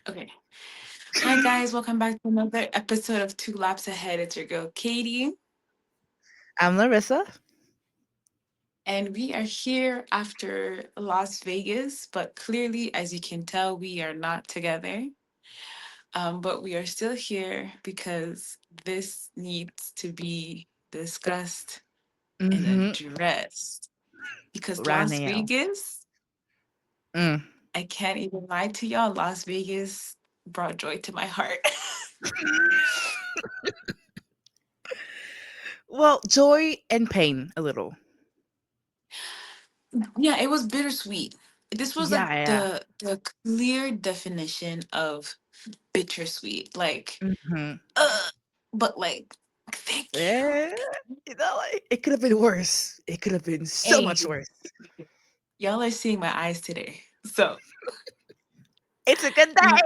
Okay. Hi, guys. Welcome back to another episode of Two Laps Ahead. It's your girl, Katie. I'm Larissa. And we are here after Las Vegas, but clearly, as you can tell, we are not together. But we are still here because this needs to be discussed and Mm-hmm. addressed. Because Right Las now. Vegas, Mm. I can't even lie to y'all, Las Vegas brought joy to my heart. Well, joy and pain a little. Yeah, it was bittersweet. This was like Yeah, yeah. the clear definition of bittersweet. Like, Mm-hmm. uh, but like, thank Yeah. Like, it could have been worse. It could have been you. so Hey, much worse. y'all are seeing my eyes today. So It's a good mm, day.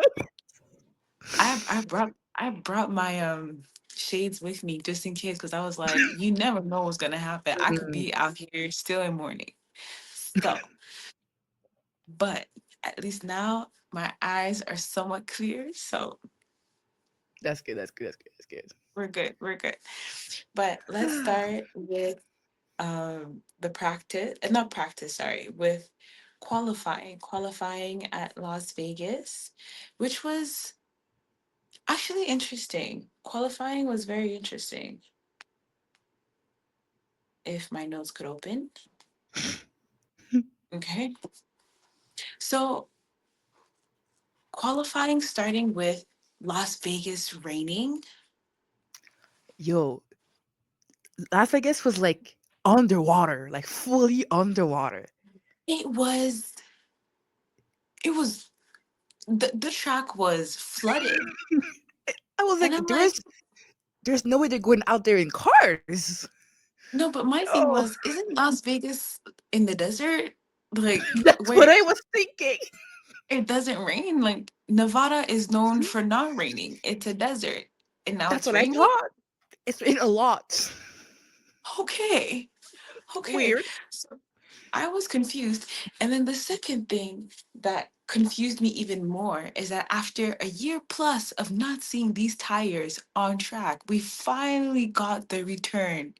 I brought my shades with me just in case because I was like, you never know what's gonna happen. I could Mm, be out here still in mourning. So, but at least now my eyes are somewhat clear. So that's good. That's good. That's good. That's good. we're good. We're good. But let's start with the practice, not practice, sorry, with qualifying at Las Vegas, which was actually interesting. Qualifying was very interesting. If my notes could open. Okay. So qualifying starting with Las Vegas raining. Yo, Las Vegas was like underwater, like fully underwater. It was it was the track was flooded. I was And like, I'm like, there's no way they're going out there in cars. no, but my thing Oh, was, isn't Las Vegas in the desert? Like that's what where I was thinking. it doesn't rain. Like Nevada is known for not raining. It's a desert. And now That's it's what I raining? thought. It's been a lot. Okay. It's Okay. weird. So I was confused. And then the second thing that confused me even more is that after a year plus of not seeing these tires on track, we finally got the return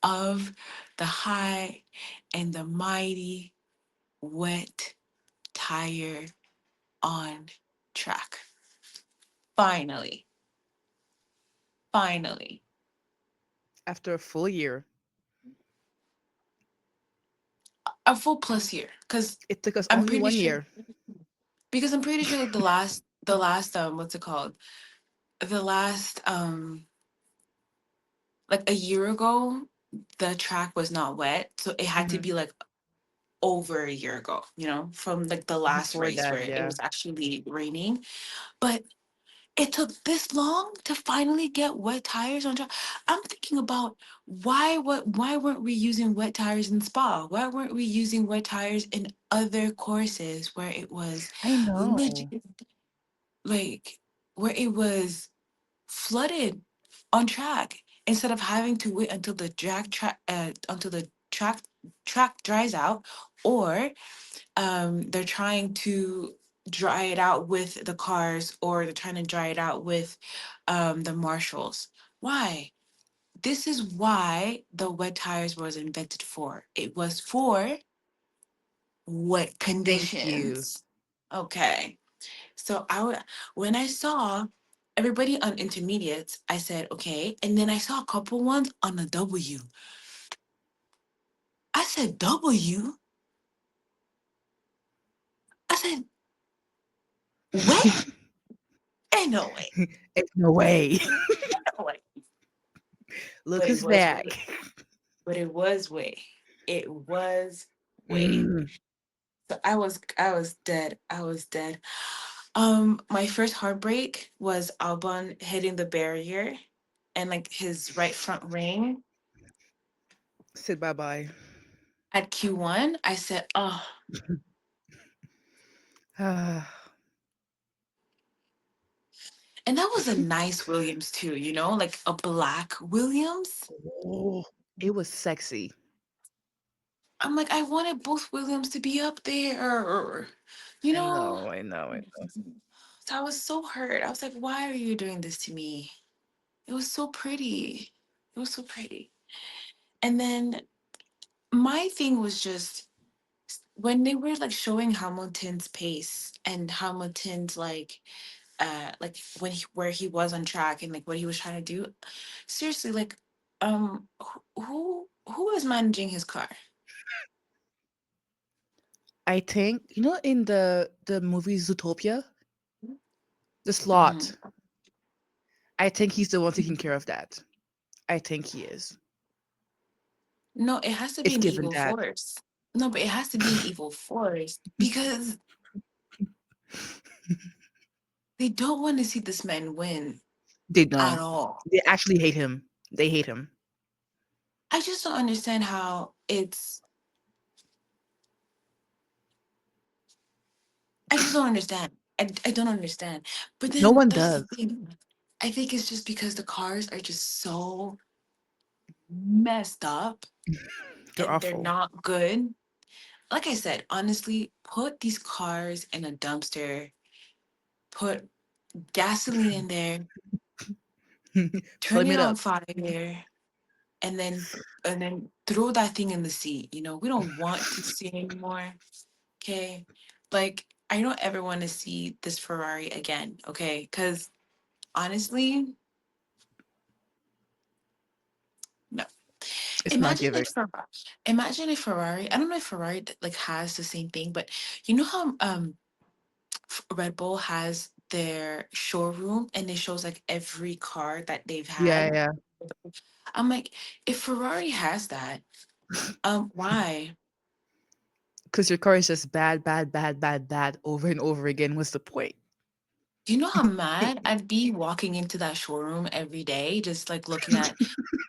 of the high and the mighty wet tire on track. Finally. Finally. After a full year, A full plus year. it took us I'm only pretty one sure year. because I'm pretty sure like the last what's it called? The last like a year ago, the track was not wet. So it had to Mhm. be like over a year ago, from like the last Before race that, where it yeah. was actually raining. But it took this long to finally get wet tires on track. I'm thinking about why weren't we using wet tires in Spa? Why weren't we using wet tires in other courses where it was I know. legit, like where it was flooded on track instead of having to wait until the track dries out, or they're trying to dry it out with the cars, or they're trying to dry it out with the marshals. Why? This is why the wet tires was invented for. It was for wet Thank you. conditions. Okay. So when I saw everybody on intermediates, I said, okay. And then I saw a couple ones on the W. I said, W? I said, wet? Ain't no way. It's no way. Ain't no way. Look But it who's was back. way. But it was way. It was way. Mm. So I was dead. I was dead. My first heartbreak was Albon hitting the barrier and like his right front ring Said bye bye. at Q1. I said, oh, and that was a nice Williams too, like a black Williams. Oh, it was sexy. I'm like, I wanted both Williams to be up there, you I know. know, I know, I know. So I was so hurt. I was like, why are you doing this to me? It was so pretty. It was so pretty. And then my thing was just when they were like showing Hamilton's pace and Hamilton's like when where he was on track and like what he was trying to do. Seriously, like who was managing his car? I think in the movie Zootopia, the Mhm. slot. I think he's the one taking care of that. I think he is. No, it has to be It's an given evil that. force. No, but it has to be an evil force because they don't want to see this man win They at don't. all. They actually hate him. They hate him. I just don't understand how it's. I just don't understand. I don't understand. But No then one that's the does. thing. I think it's just because the cars are just so messed up They're and they're awful. not good. Like I said, honestly, put these cars in a dumpster, put gasoline in there, turn Flame it it on up. fire, and then throw that thing in the sea. We don't want to see anymore. Okay. Like I don't ever want to see this Ferrari again. Okay. Cause honestly, no. It's not Imagine giving. if Ferrari, imagine if Ferrari, I don't know if Ferrari like has the same thing, but you know how Red Bull has their showroom and it shows like every car that they've Yeah, had. yeah. I'm like, if Ferrari has that, why? Because your car is just bad, bad, bad, bad, bad over and over again. What's the point? Do you know how mad I'd be walking into that showroom every day, just like looking at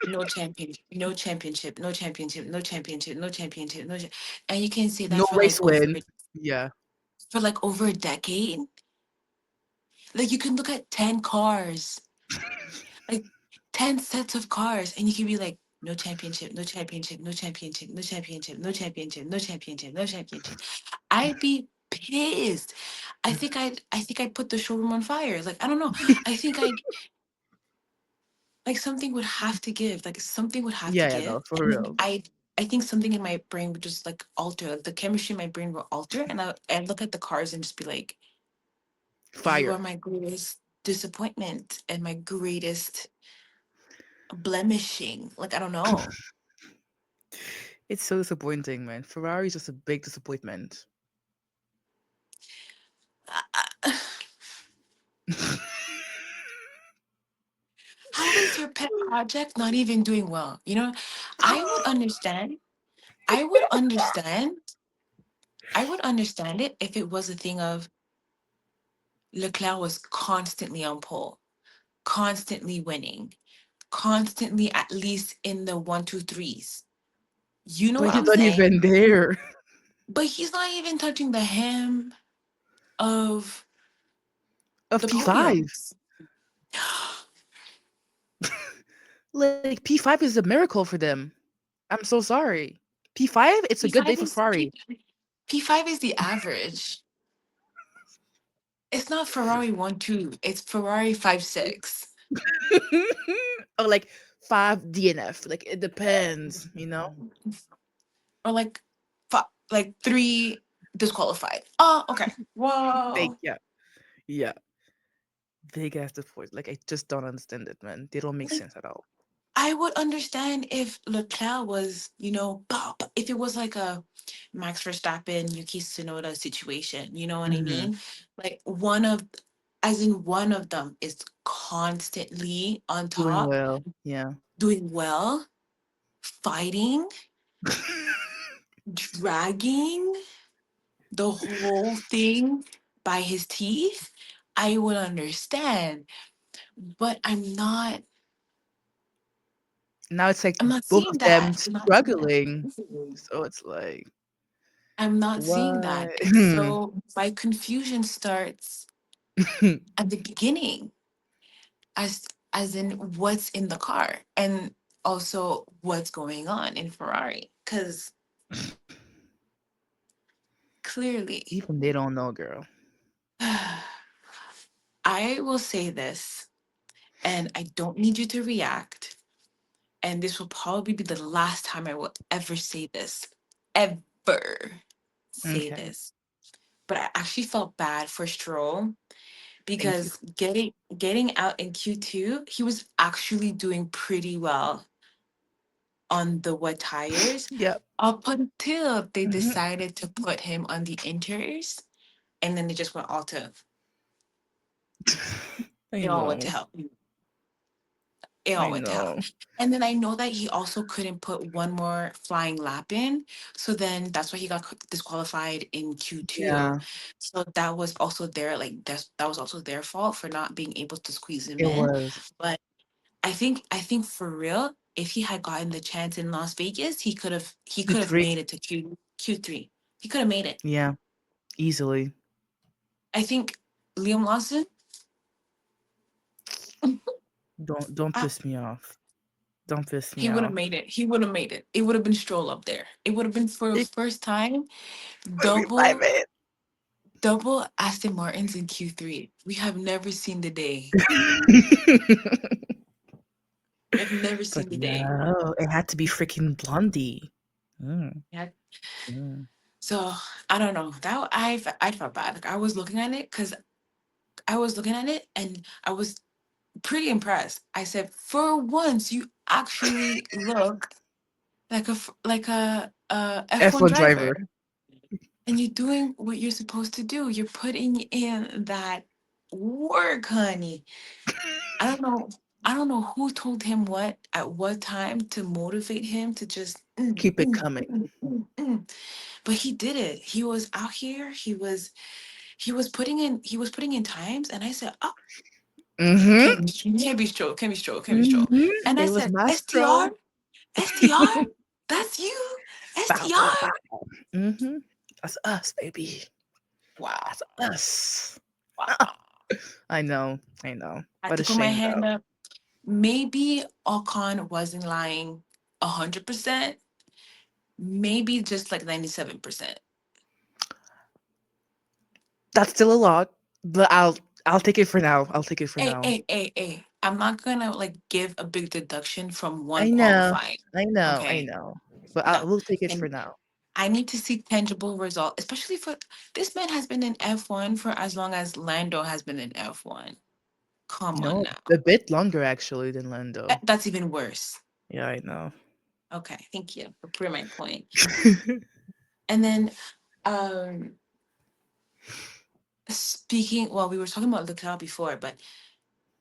no championship, no championship, no championship, no championship, no championship, and you can say that No race wins. Yeah. for like over a decade. Like you can look at 10 cars, like 10 sets of cars, and you can be like, no championship, no championship, no championship, no championship, no championship, no championship, no championship. I'd be pissed. I think I'd put the showroom on fire. Like I don't know. I think I'd like something would have to give. Like something would have to Yeah, yeah, give. no, for And then real. I think something in my brain would just like alter. Like the chemistry in my brain will alter. And I'd look at the cars and just be like, you Fire. are my greatest disappointment and my greatest blemishing. Like I don't know. It's so disappointing, man. Ferrari's just a big disappointment. How is your pet project not even doing well? I would understand. I would understand. I would understand it if it was a thing of Leclerc was constantly on pole, constantly winning, constantly at least in the one, two, threes. You know But what he's I'm not saying? even there. But he's not even touching the hem of Of the P5. podiums. Like P5 is a miracle for them. I'm so sorry. P5, it's a good day P5 for is Ferrari. P, P5 is the average. It's not Ferrari 1 2. It's Ferrari 5 6. Or like 5 DNF. Like it depends. Or like 3 disqualified. Oh, okay. Like Whoa. yeah. Yeah. Big ass disappointment. Like I just don't understand it, man. They don't make Like sense at all. I would understand if Leclerc was, if it was like a Max Verstappen, Yuki Tsunoda situation, you know what I Mhm. mean? Like as in one of them is constantly on Doing top, well. Yeah. doing well, fighting, dragging the whole thing by his teeth. I would understand, but Now it's like I'm not both seeing of them that. I'm not seeing that. struggling. So it's like, I'm not seeing that. what? And so my confusion starts at the beginning as in what's in the car and also what's going on in Ferrari. Cause clearly, Even they don't know, girl. I will say this, and I don't need you to react. And this will probably be the last time I will ever say this. Ever say Okay. this. But I actually felt bad for Stroll Thank you. because getting out in Q2, he was actually doing pretty well on the wet tires Yep. up until they Mhm. decided to put him on the inters, and then they just went all to I it all went know. to hell. It all I went to hell. know. And then I know that he also couldn't put one more flying lap in. So then that's why he got disqualified in Q2. Yeah, So that was also their like that was also their fault for not being able to squeeze him it in. was. But I think for real, if he had gotten the chance in Las Vegas, he could have Q3. made it to Q3. He could have made it. Yeah, easily. I think Liam Lawson, Don't uh, piss me off. Don't piss me he would have off. made it. He would have made it. It would have been Stroll up there. It would have been for the It first time would be five double minutes. double Aston Martins in Q3. We have never seen the day. We have never But seen the day. no, it had to be freaking Blondie. Mm, Yeah. mm. So I don't know. I felt bad. Like I was looking at it because I was looking at it and I was pretty impressed. I said, for once, you actually look like a F1 F1 driver, driver. and you're doing what you're supposed to do. You're putting in that work, honey. I don't know. I don't know who told him what at what time to motivate him to just Keep it coming. mm. But he did it. He was out here. He was putting in times, and I said, "Oh, Mhm. can't be Stroll, can't be Stroll, can't be Stroll." Mhm. And I It was said, Mastro. "STR, STR, that's you, Bow, bow, STR." bow. Mhm. That's us, baby. Wow, That's us. wow. I know. I know. I had What a to put my shame, hand though. up. Maybe Ocon wasn't lying 100%. Maybe just like 97%. That's still a lot, but I'll take it for now. I'll take it for Hey, now. hey, hey, hey. I'm not gonna like give a big deduction from one I know. qualifying. I know. I Okay. know. But No. we'll take it for And now. I need to see tangible result, especially for this man has been in F1 for as long as Lando has been in F1. Come on No, now. a bit longer actually than Lando. That's even worse. Yeah, I know. Okay, thank you for proving my point. And then um speaking, well, we were talking about Leclerc before, but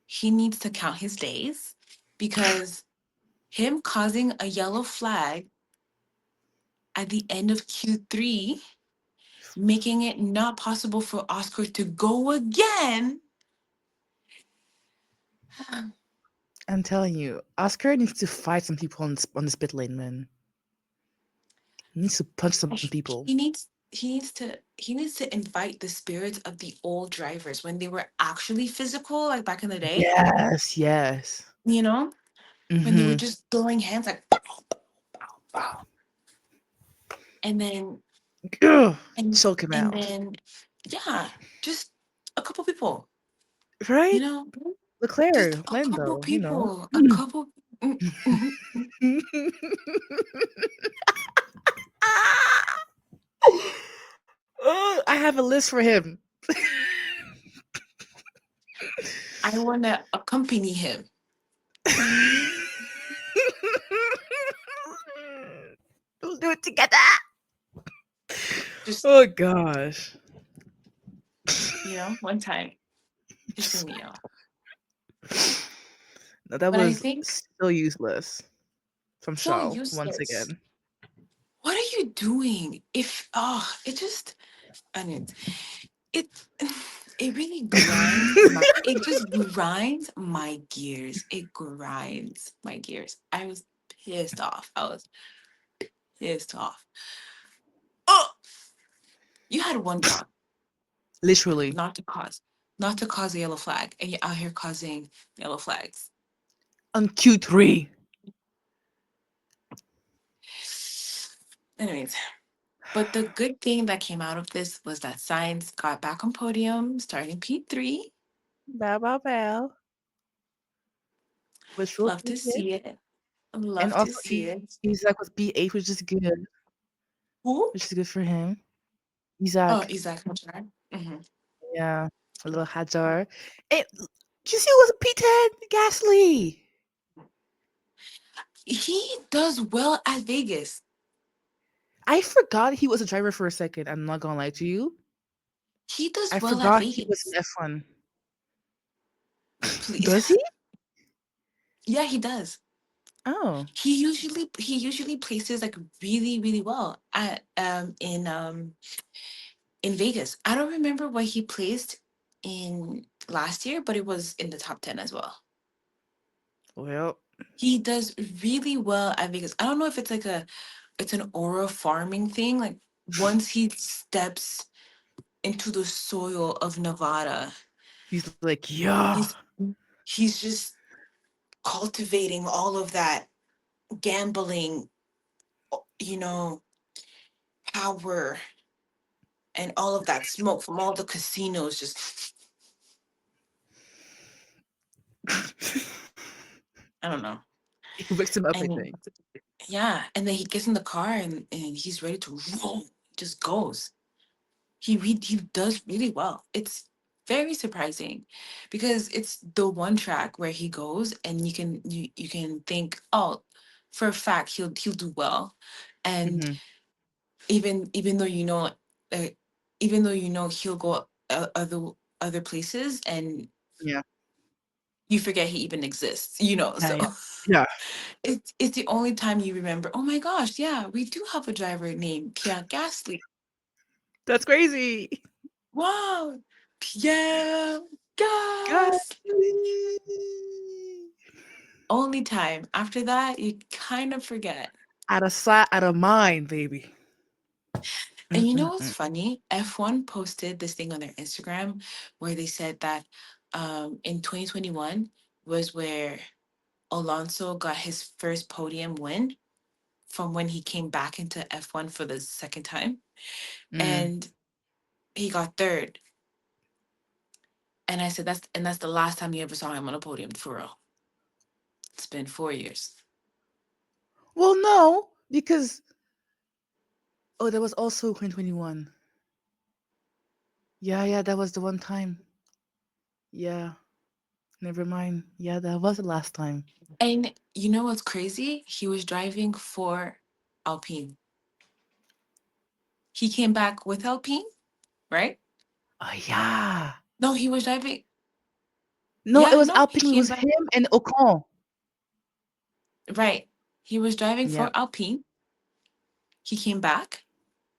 he needs to count his days because him causing a yellow flag at the end of Q3, making it not possible for Oscar to go again. I'm telling you, Oscar needs to fight some people on this pit lane, man. He needs to punch some He people. he needs to invite the spirits of the old drivers when they were actually physical, like back in the day, Yes, yes. you know, when they were Mhm. just throwing hands like pow, pow, pow. And then Ugh, and choke him and out. then yeah, just a couple people, you Right? know, just Leclerc, a couple Lando, you know. people, a couple mm, mhm, mm. Oh, I have a list for him. I want to accompany him. We'll do it together. Just, Oh gosh. one time, pissing me off. No, that But I was think so useless from so Shaw once useless. again. What are you doing? It just, I mean, it, it really it just grinds my gears. It grinds my gears. I was pissed off. I was pissed off. Oh, you had one job, Literally not to cause, not to cause a yellow flag, and you're out here causing yellow flags. on Q3. Anyways, but the good thing that came out of this was that Science got back on podium, starting P3. Bow, bow, bow. Wishful Love to thinking. see it. And Love to also, see it. Isaac with B8, which is good, Who? which is good for him. Oh, Isaac. Isaac Machar. Hmm. Yeah. A little Hajar. And did you see who was a P10? Gasly. He does well at Vegas. I forgot he was a driver for a second. I'm not gonna lie to you. He does I well at forgot he was in Vegas. F1. Please. Does he? Yeah, he does. Oh. He usually places like really, really well at in Vegas. I don't remember what he placed in last year, but it was in the top 10 as well. Well, He does really well at Vegas. I don't know if it's an aura farming thing. Like once he steps into the soil of Nevada, he's like, yeah. he's he's just cultivating all of that gambling, you know, power and all of that smoke from all the casinos just I don't know. He wakes him up, I And think. yeah, and then he gets in the car and he's ready to roll. Just goes. He does really well. It's very surprising because it's the one track where he goes and you can think, oh, for a fact he'll do well. And Hmm. even though uh, even though he'll go other places and Yeah. you forget he even exists. Yeah. So Yeah. Yeah. it's the only time you remember, oh my gosh, yeah, we do have a driver named Pierre Gasly. That's crazy. Wow, Pierre God. Gasly. Only time. After that, you kind of forget. Out of sight, out of mind, baby. And you know what's Mm-mm-mm. funny? F1 posted this thing on their Instagram where they said that in 2021 was where Alonso got his first podium win from when he came back into F1 for the second time. Mm. And he got third. And I said, that's the last time you ever saw him on a podium for real. It's been 4 years. Well, no, because oh, that was also 2021. Yeah, yeah, that was the one time. Yeah, never mind. Yeah, that was the last time. And you know what's crazy? He was driving for Alpine. He came back with Alpine, right? Oh yeah. No, he was driving. No, it Yeah, was no, he Alpine. It came was back. him and Ocon. Right. He was driving Yeah. for Alpine. He came back,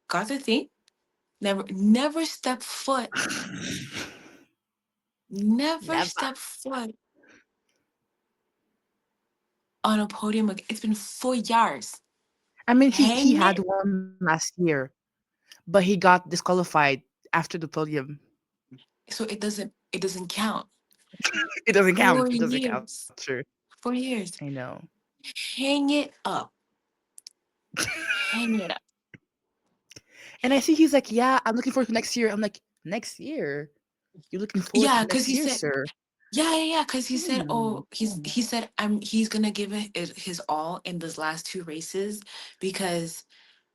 got the thing, never stepped foot, never Never. stepped foot on a podium again. It's been 4 years. I mean, he Hang had it. one last year, but he got disqualified after the podium. So it doesn't count. It doesn't count. Four It doesn't count. years. True. 4 years. I know. Hang it up. Hang it up. And I see he's like, yeah, I'm looking forward to next year. I'm like, next year? You're looking forward Yeah, to because next he year, said, sir. yeah, because he said, Hmm. oh, he said, he's gonna give it his all in those last two races because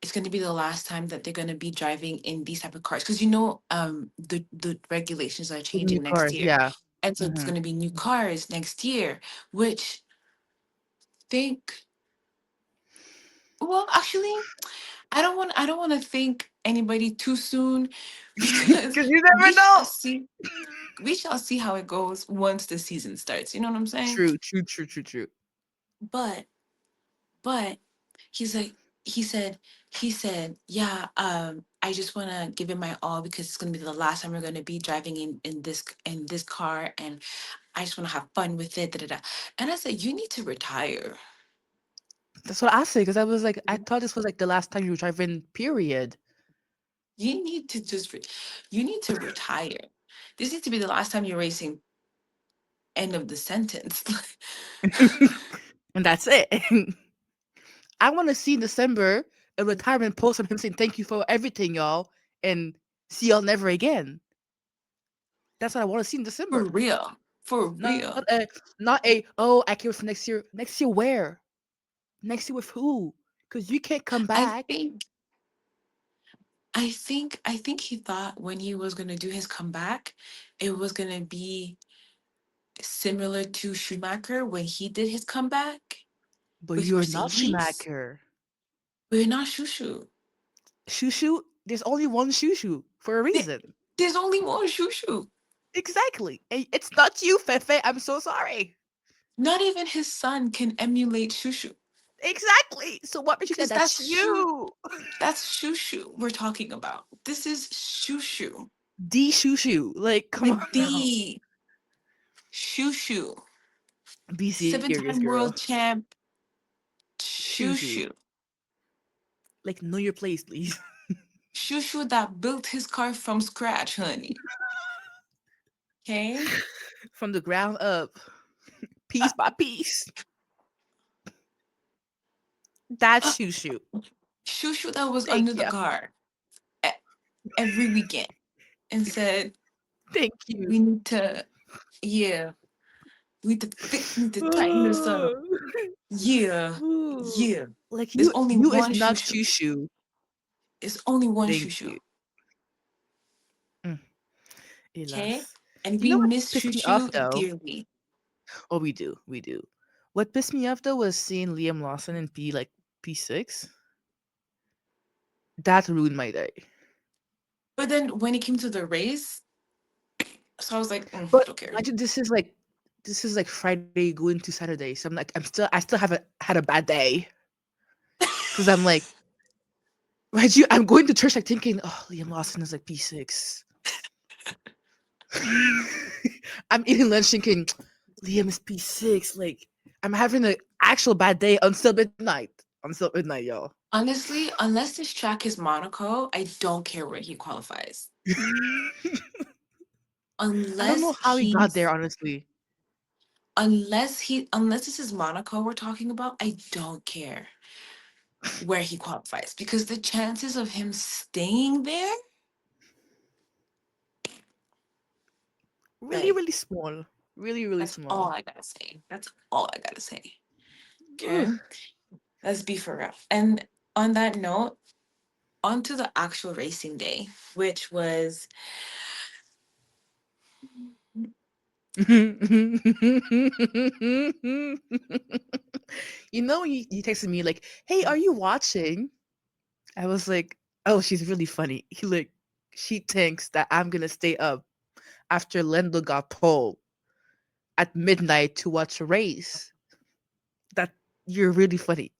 it's gonna be the last time that they're gonna be driving in these type of cars. Because the regulations are The new changing next cars, year, yeah. and so it's Hmm. gonna be new cars next year. Which think, well, actually, I don't want to think anybody too soon because Because you we never shall know. see. We shall see how it goes once the season starts. You know what I'm saying? True, true, true, true, true. But but he's like he said, yeah, I just want to give it my all because it's going to be the last time we're going to be driving in this car, and I just want to have fun with it. Da, da, da. And I said, you need to retire. That's what I say. Because I was like, I thought this was like the last time you were driving, period. You need to you need to retire. This needs to be the last time you're racing. End of the sentence. And that's it. I want to see in December a retirement post from him saying, thank you for everything, y'all. And see y'all never again. That's what I want to see in For December. real. For Not real. a not a oh I can't wait for next year. Next year where? Next year with who? Because you can't come I back. think I think he thought when he was gonna do his comeback, it was gonna be similar to Schumacher when he did his comeback But with you're not Mercedes. Schumacher. We're not Shushu. Shushu, there's only one Shushu for a There- reason. There's only one Shushu. Exactly. And it's not you, Fefe. I'm so sorry. Not even his son can emulate Shushu. Exactly. So what makes you say Because that's you? that's Shushu we're talking about. This is Shushu. D Shushu. Like, come on Like now. the Shushu. Be serious, Seven-time girl. world champ Shushu. Shushu. Like, know your place, please. Shushu that built his car from scratch, honey. Okay? From the ground up, Uh, piece by piece. That's uh, Shushu. Shushu that was Thank under the you. car e- every weekend and said, Thank you. we need to, yeah, we need to tighten this up. Yeah, Ooh. yeah. Like There's only you is one not Shushu. Shushu. There's only one Thank Shushu. you. Mm, Okay? Hélas. And You we know what miss pissed me off Shushu though? dearly. Oh, we do, we do. What pissed me off though was seeing Liam Lawson in P6. That ruined my day. But then when it came to the race, so I was like, But don't care. mind you, this is like Friday going to Saturday, so I still haven't had a bad day because I'm like, mind you, I'm going to church like thinking, oh, Liam Lawson is like P6. I'm eating lunch thinking, Liam is P6. Like, I'm having an actual bad day until midnight. Until midnight, y'all. Honestly, unless this track is Monaco, I don't care where he qualifies. I don't know Unless how he got there, he's honestly. unless this is Monaco we're talking about, I don't care where he qualifies because the chances of him staying there, Really, like really small. Really, really that's all small. I gotta say. That's all I gotta say. Ugh. Okay, let's be for real. And on that note, on to the actual racing day, which was You texted me like, "Hey, are you watching?" I was like, "Oh, she's really funny." She thinks that I'm gonna stay up after Lendo got pole at midnight to watch a race. That you're really funny.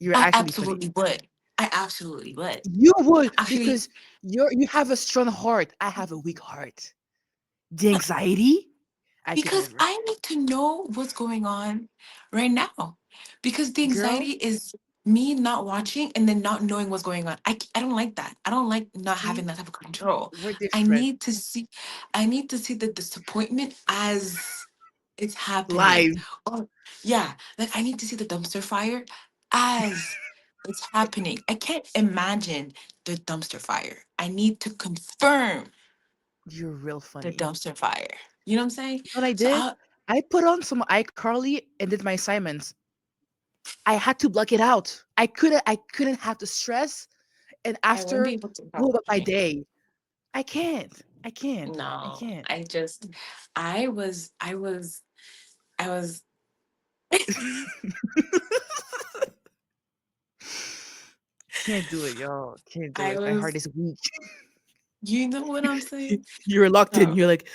You're I actually funny. absolutely would. I absolutely would. You would Actually, because you have a strong heart. I have a weak heart. The anxiety, I could because never. I need to know what's going on right now. Because the Girl, anxiety is me not watching and then not knowing what's going on. I don't like that. I don't like not having see, that type of control. we're I different. need to see I need to see the disappointment as it's happening. Live. Oh, yeah. Like I need to see the dumpster fire as it's happening. I can't imagine the dumpster fire. I need to confirm You're real the funny. dumpster fire. You know what I'm saying? You know what I So did? I put on some iCarly and did my assignments. I had to block it out. I couldn't have the stress and I won't be after able to go help about my you. day. I can't. I can't. I No, can't. I just, I was, Can't do it, y'all. Can't do I it. My heart was, is weak. you know what I'm saying? You're locked in. No, You're like,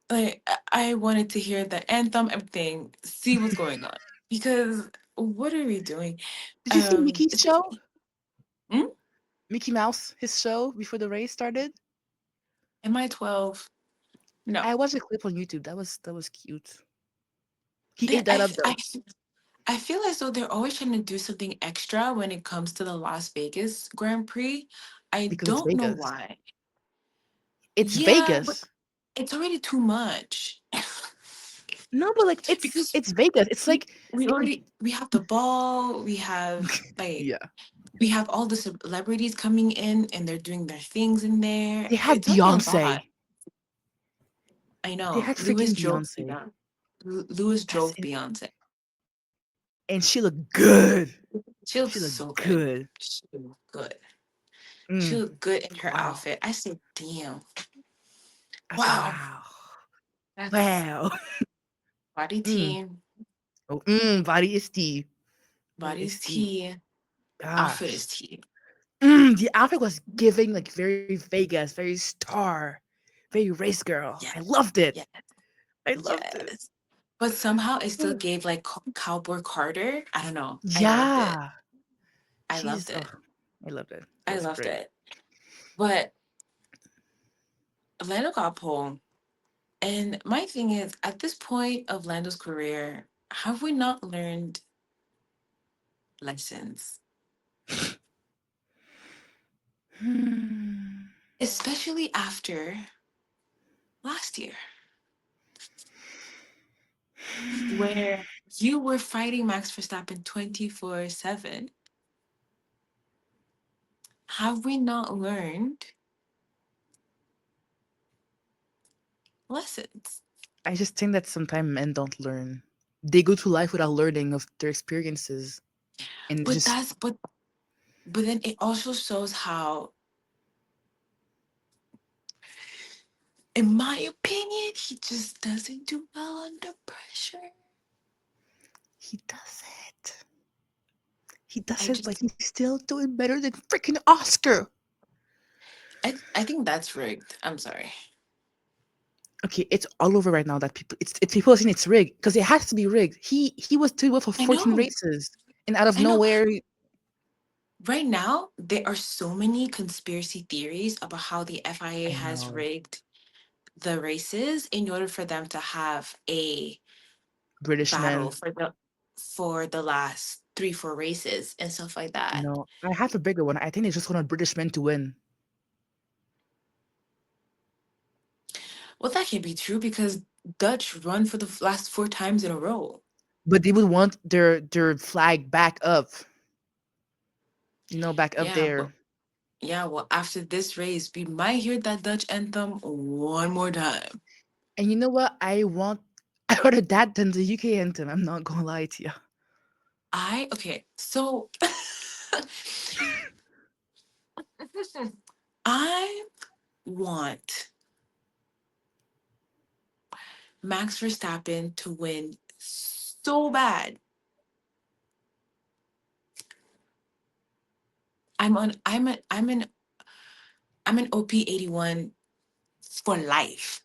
like I wanted to hear the anthem, everything, see what's going on because what are we doing? did you see Mickey's show? Especially, hmm? Mickey Mouse, his show before the race started? Am I 12? No, I watched a clip on YouTube. That was cute. He they, ate that up though I feel as though they're always trying to do something extra when it comes to the Las Vegas Grand Prix. I because it's don't know Vegas. why. It's Yeah, but Vegas. it's already too much. No, but like it's Because it's Vegas. It's we like we it, already we have the ball, we have like yeah. we have all the celebrities coming in and they're doing their things in there. They had It's like a lot. Beyonce. I They know. had freaking Beyonce. Lewis That's drove it. Beyonce. And she looked good. She looked She looked so good. good. She looked good. She Mm. looked good in her Wow. outfit. I said, damn. I said, Wow. wow. That's Wow. body Mm. tea. Oh, body is tea. Body Body's is tea. tea. Outfit Gosh. is tea. The outfit was giving like very Vegas, very star, very race girl. I Yeah. loved it. Yeah. I loved it. Yes. But somehow it still gave like Cowboy Carter. I don't know. I loved it. Yeah. I loved She's oh, it. I loved it. It I was loved great. it. But Lando got pole. And my thing is, at this point of Lando's career, have we not learned lessons? Hmm. Especially after last year, where you were fighting Max Verstappen 24/7. Have we not learned lessons? I just think that sometimes men don't learn. They go through life without learning of their experiences and But just that's but then it also shows how, in my opinion, he just doesn't do well under pressure. he does it. He does I it, but just he's still doing better than freaking Oscar. I think that's rigged. I'm sorry. Okay, it's all over right now that it's people are saying it's rigged because it has to be rigged. He was doing well for I 14 know. races, and out of I know. nowhere, Right now, there are so many conspiracy theories about how the FIA I has know rigged the races in order for them to have a British battle men. for the last 3 4 races and stuff like that. No, I have a bigger one. I think they just want British men to win, Well, that can be true because Dutch run for the last 4 times in a row. but they would want their flag back up. Back up Yeah, but there. yeah, well, after this race, we might hear that Dutch anthem one more time. And you know what? I want I rather that than the UK anthem. I'm not gonna lie to you. Okay, so I want Max Verstappen to win so bad. I'm an OP 81 for life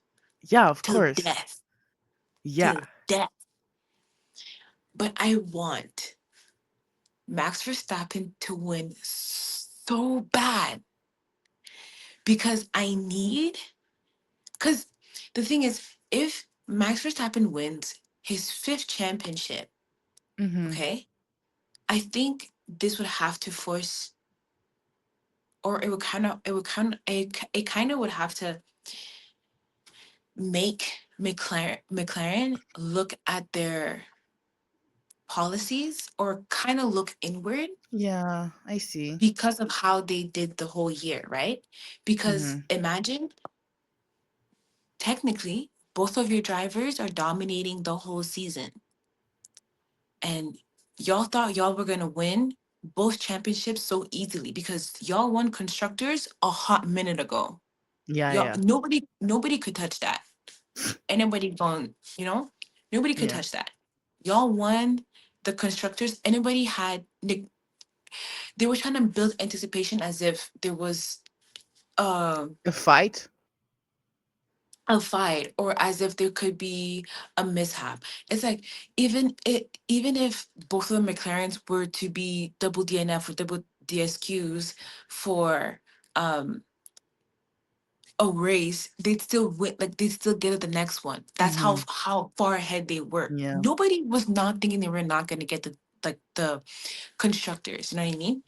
Yeah, of till course. death, Yeah. till death. But I want Max Verstappen to win so bad because because the thing is, if Max Verstappen wins his fifth championship, Mm-hmm. okay, I think this would have to force, or it kind of would have to make McLaren look at their policies or kind of look inward Yeah, I see. because of how they did the whole year, right? Because Mm-hmm. imagine, technically, both of your drivers are dominating the whole season, and y'all thought y'all were gonna win both championships so easily because y'all won constructors a hot minute ago. Yeah, Y'all, yeah. nobody could touch that. Anybody going, nobody could Yeah. touch that. Y'all won the constructors. Anybody had they were trying to build anticipation as if there was uh, A fight? a fight or as if there could be a mishap. It's like even if both of the McLarens were to be double DNF or double DSQs for um a race, they'd still win, like they'd still get to the next one. That's Mm-hmm. how far ahead they were. Yeah. Nobody was not thinking they were not gonna get the constructors, you know what I mean?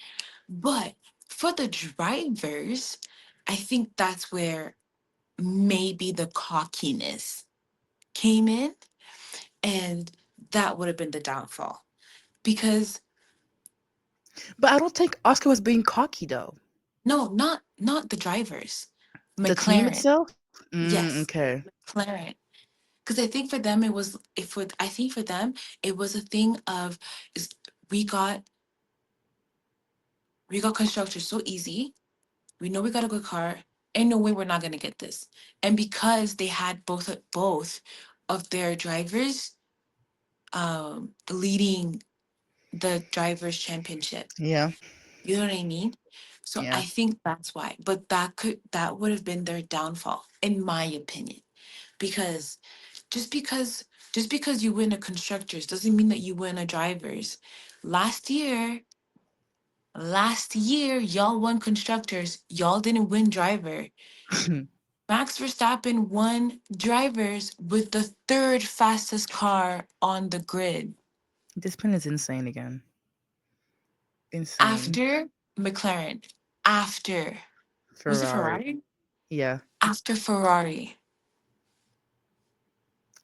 But for the drivers, I think that's where maybe the cockiness came in, and that would have been the downfall. Because But I don't think Oscar was being cocky though. No, not the drivers. The team McLaren. itself? Yes, Okay. McLaren. Because I think for them it was if with I think for them it was a thing of is we got we got constructors so easy. We know we got a good car. Ain't no way we're not gonna get this. And because they had both of their drivers leading the drivers championship. Yeah. You know what I mean? So Yeah. I think that's why. But that would have been their downfall, in my opinion. Because just because just because you win a constructors doesn't mean that you win a drivers. Last year, last year, y'all won constructors. Y'all didn't win driver. Max Verstappen won drivers with the third fastest car on the grid This pin is insane again. Insane. after McLaren. After was it Ferrari. Ferrari? Yeah. After Ferrari.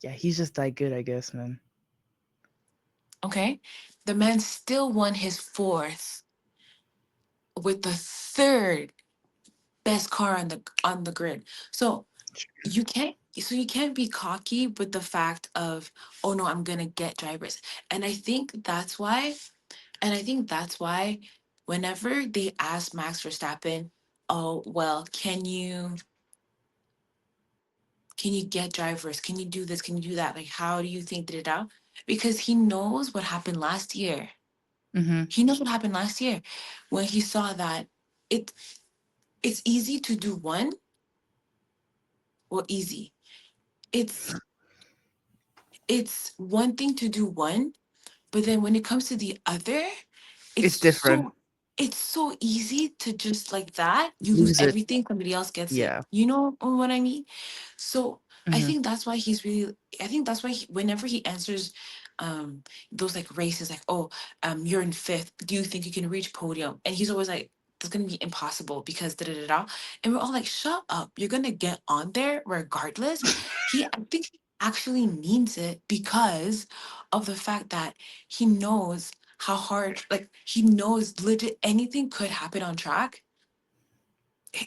Yeah, he's just that good, I guess, man. Okay, the man still won his fourth with the third best car on the grid. So you can't be cocky with the fact of, oh no, I'm gonna get drivers. And I think that's why and I think that's why whenever they ask Max Verstappen, oh well, can you get drivers? Can you do this? Can you do that? Like how do you think did it out? Because he knows what happened last year. Mm-hmm. He knows what happened last year when he saw that it it's easy to do one, well easy. It's it's one thing to do one, but then when it comes to the other, it's It's different. it's so easy to just like that, you lose Lose it. everything, somebody else gets it. Yeah. You know what I mean? So I Mm-hmm. think that's why he's really I think that's why whenever he answers those like races like, oh, you're in fifth, do you think you can reach podium? And he's always like, that's gonna be impossible because da da da da. And we're all like, shut up, you're gonna get on there regardless. I think he actually means it because of the fact that he knows how hard, like he knows legit anything could happen on track,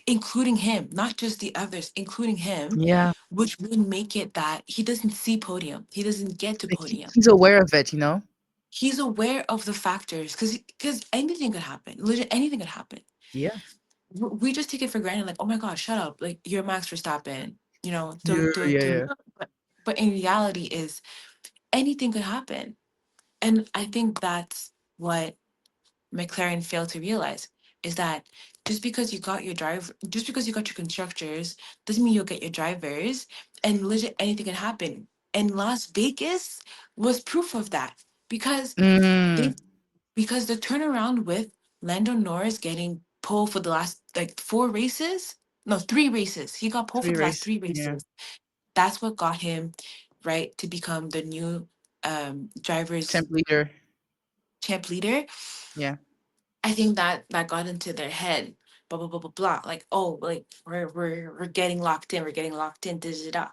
including him, not just the others, including him, Yeah. which would make it that he doesn't see podium. He doesn't get to Like podium. he's aware of it, you know? He's aware of the factors because anything could happen. Legit, anything could happen. Yeah. We just take it for granted, like, oh my God, shut up. Like you're Max Verstappen, Yeah, yeah, yeah. but in reality is anything could happen. And I think that's what McLaren failed to realize is that just because you got your constructors doesn't mean you'll get your drivers, and legit anything can happen. And Las Vegas was proof of that because Mm. they because the turnaround with Lando Norris getting pole for the last like four races, no, three races. He got pole for Three the last race. three Yeah. races. That's what got him right to become the new drivers Temp leader. champ leader. Yeah. I think that got into their head, blah blah blah blah blah. Like, oh, like we're getting locked in, we're getting locked in, da, da, da.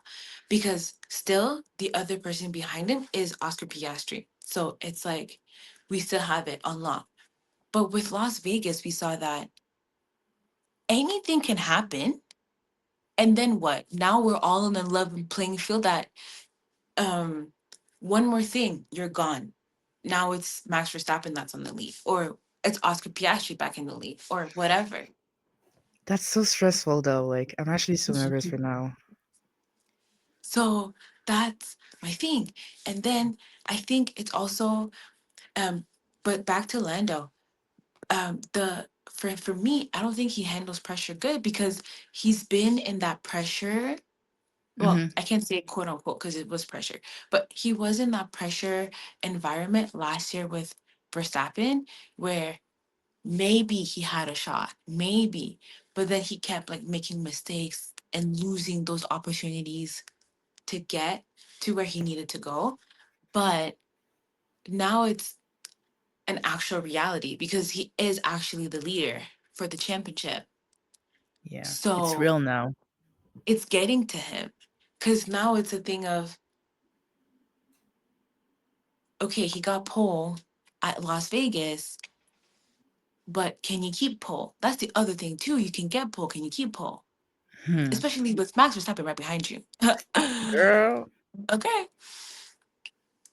Because still the other person behind him is Oscar Piastri. So it's like we still have it unlocked. But with Las Vegas, we saw that anything can happen. And then what? Now we're all on a level playing field that um one more thing, you're gone. Now it's Max Verstappen that's on the lead, or it's Oscar Piastri back in the lead, or whatever. That's so stressful though. Like I'm actually so nervous right now. So that's my thing. And then I think it's also um but back to Lando. The for me, I don't think he handles pressure good because he's been in that pressure. Well, Mhm. I can't say quote unquote because it was pressure, but he was in that pressure environment last year with Verstappen where maybe he had a shot, maybe, but then he kept like making mistakes and losing those opportunities to get to where he needed to go. But now it's an actual reality because he is actually the leader for the championship. Yeah. It's So real now. it's getting to him because now it's a thing of, okay, he got pole at Las Vegas. but can you keep pole? That's the other thing too. You can get pole. Can you keep pole? Hmm. Especially with Max Verstappen right behind you. Girl. Okay.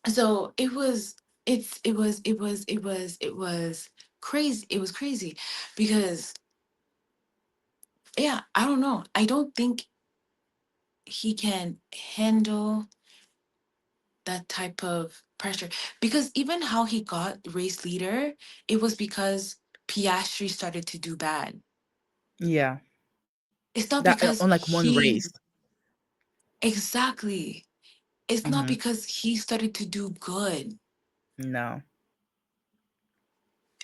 So it was crazy. It was crazy because yeah, I don't know. I don't think he can handle that type of pressure because even how he got race leader, it was because Piastri started to do bad. Yeah. It's not That because on like one he race. exactly. It's not Hmm. because he started to do good, No.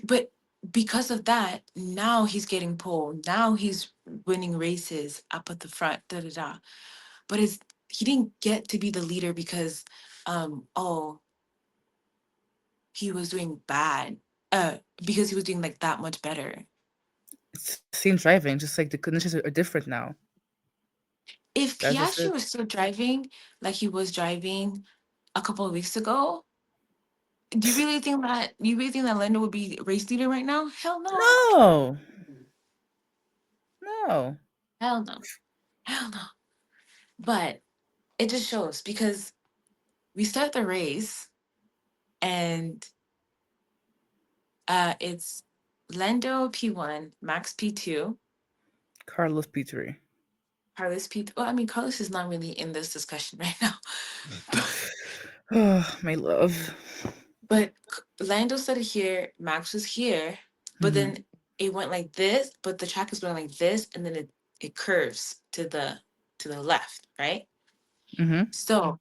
but because of that, now he's getting pole. Now he's winning races up at the front. Da da da. But it's he didn't get to be the leader because, oh, he was doing bad. Because he was doing like that much better. It's same driving, just like the conditions are different now. If That's just Piastri it. was still driving like he was driving a couple of weeks ago, do you really think that Lando would be race leader right now? Hell no. No. No. Hell no. Hell no. But it just shows because we start the race and it's Lando P1, Max P2, Carlos P3. Carlos P. Well, I mean, Carlos is not really in this discussion right now. Oh, my love. But Lando started here, Max was here, but Hmm. then it went like this, but the track is going like this, and then it curves to the left, right? Hmm. So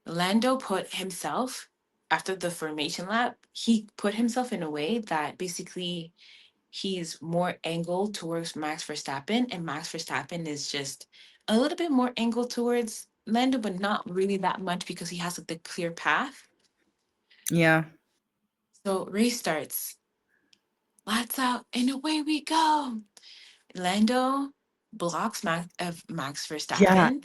Lando put himself after the formation lap, he put himself in a way that basically he's more angled towards Max Verstappen, and Max Verstappen is just a little bit more angled towards Lando, but not really that much because he has like, the clear path. Yeah. So race starts. Lights out and away we go. Lando blocks Max Yeah. Verstappen.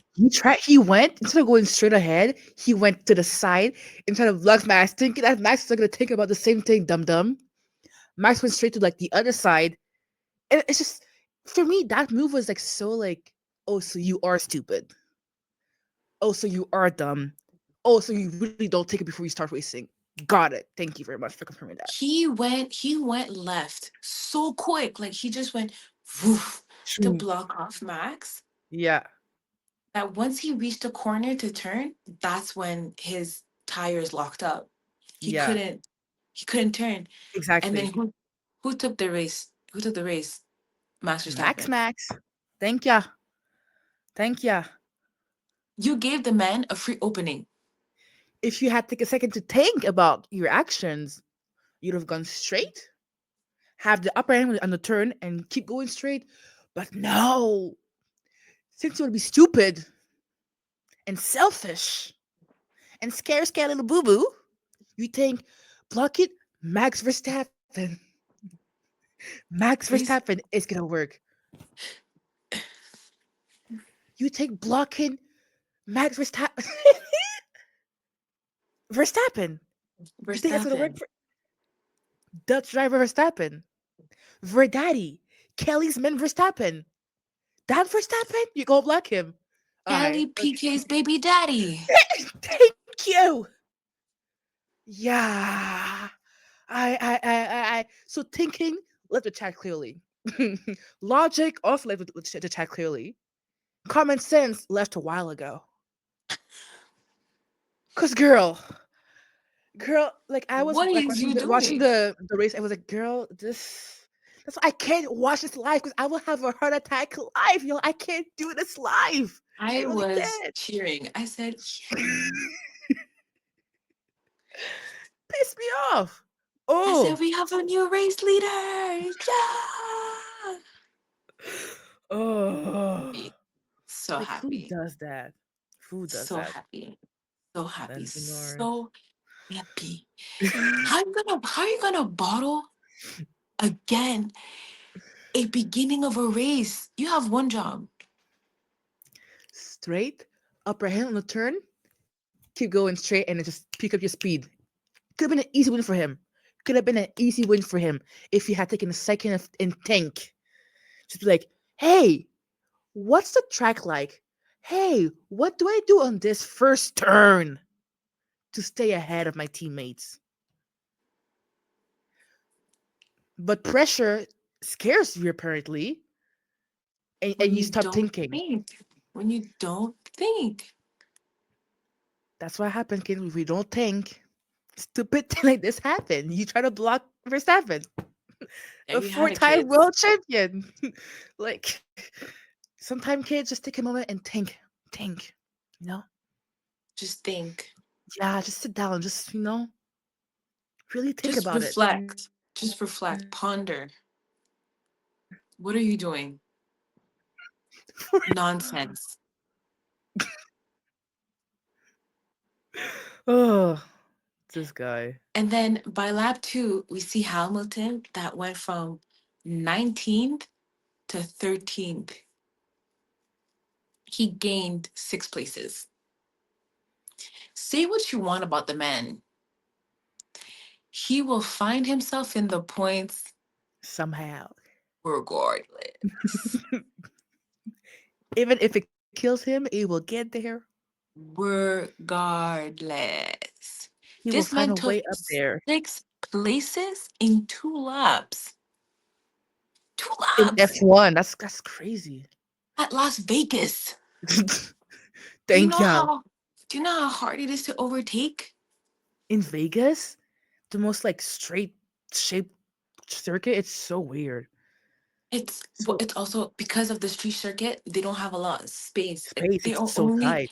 He went instead of going straight ahead, he went to the side instead of Max thinking that Max is not gonna think about the same thing, dum dum. Max went straight to like the other side. And it's just for me, that move was like so like, oh, so you are stupid. Oh, so you are dumb. Oh, so you really don't take it before you start racing. Got it. Thank you very much for confirming that. He went left so quick. Like he just went woof to True. block off Max. Yeah. That once he reached the corner to turn, that's when his tires locked up. He Yeah. couldn't he couldn't turn. And then Exactly. who took the race? Who took the race? Max Verstappen. Max. Thank ya. Thank ya. You gave the man a free opening. If you had to take a second to think about your actions, you'd have gone straight, have the upper hand on the turn, and keep going straight. But no, since you want to be stupid and selfish and scare little boo boo, you think block it, Max Verstappen. Max Race Verstappen is gonna work. You think blocking Max Verstappen, Verstappen. You think that's gonna work Verstappen. for Dutch driver Verstappen? Verdaddy, Kelly's man Verstappen. That Verstappen, you go block him. Kelly I PK's baby daddy. thank you. Yeah. So thinking, let the chat clearly. Logic also left the chat clearly. Common sense left a while ago. Cause girl, like I was What like is you watching doing? the race. I was like, girl, this. That's why I can't watch this live because I will have a heart attack live, yo. I can't do this live. I I really was can't. cheering. I said, Piss me off. I said, Oh, we have a new race leader. Yeah. oh. So Like who happy. does that? Who does So that? happy. So happy. Lando Norris. So happy. How you gonna bottle again a beginning of a race? You have one job. Straight, upper hand on the turn, keep going straight, and then just pick up your speed. Could have been an easy win for him. Could have been an easy win for him if he had taken a second and think. Just be like, hey, what's the track like? Hey, what do I do on this first turn to stay ahead of my teammates? But pressure scares you apparently, and When you you stop don't thinking. think. When you don't think. That's what happens, kid. If we don't think, stupid thing like this happen. You try to block Verstappen, There a you had it, four-time kids. world champion. Like, sometimes kids just take a moment and think, you know? Just think. Yeah, just sit down, just, really think Just about it. reflect. Just reflect. Ponder. What are you doing? Nonsense. Oh, this guy. And then by lap two, we see Hamilton that went from 19th to 13th. He gained 6 places. Say what you want about the man. He will find himself in the points Somehow. regardless. Even if it kills him, it will get there. Regardless. He will This find man a way took up there. 6 places in 2 laps. Two In laps F1, that's crazy. at Las Vegas. Do you Thank know you. how do you know how hard it is to overtake? In Vegas, the most like straight shaped circuit, it's so weird. So It's also because of the street circuit, they don't have a lot of space. space, They it's are so only tight.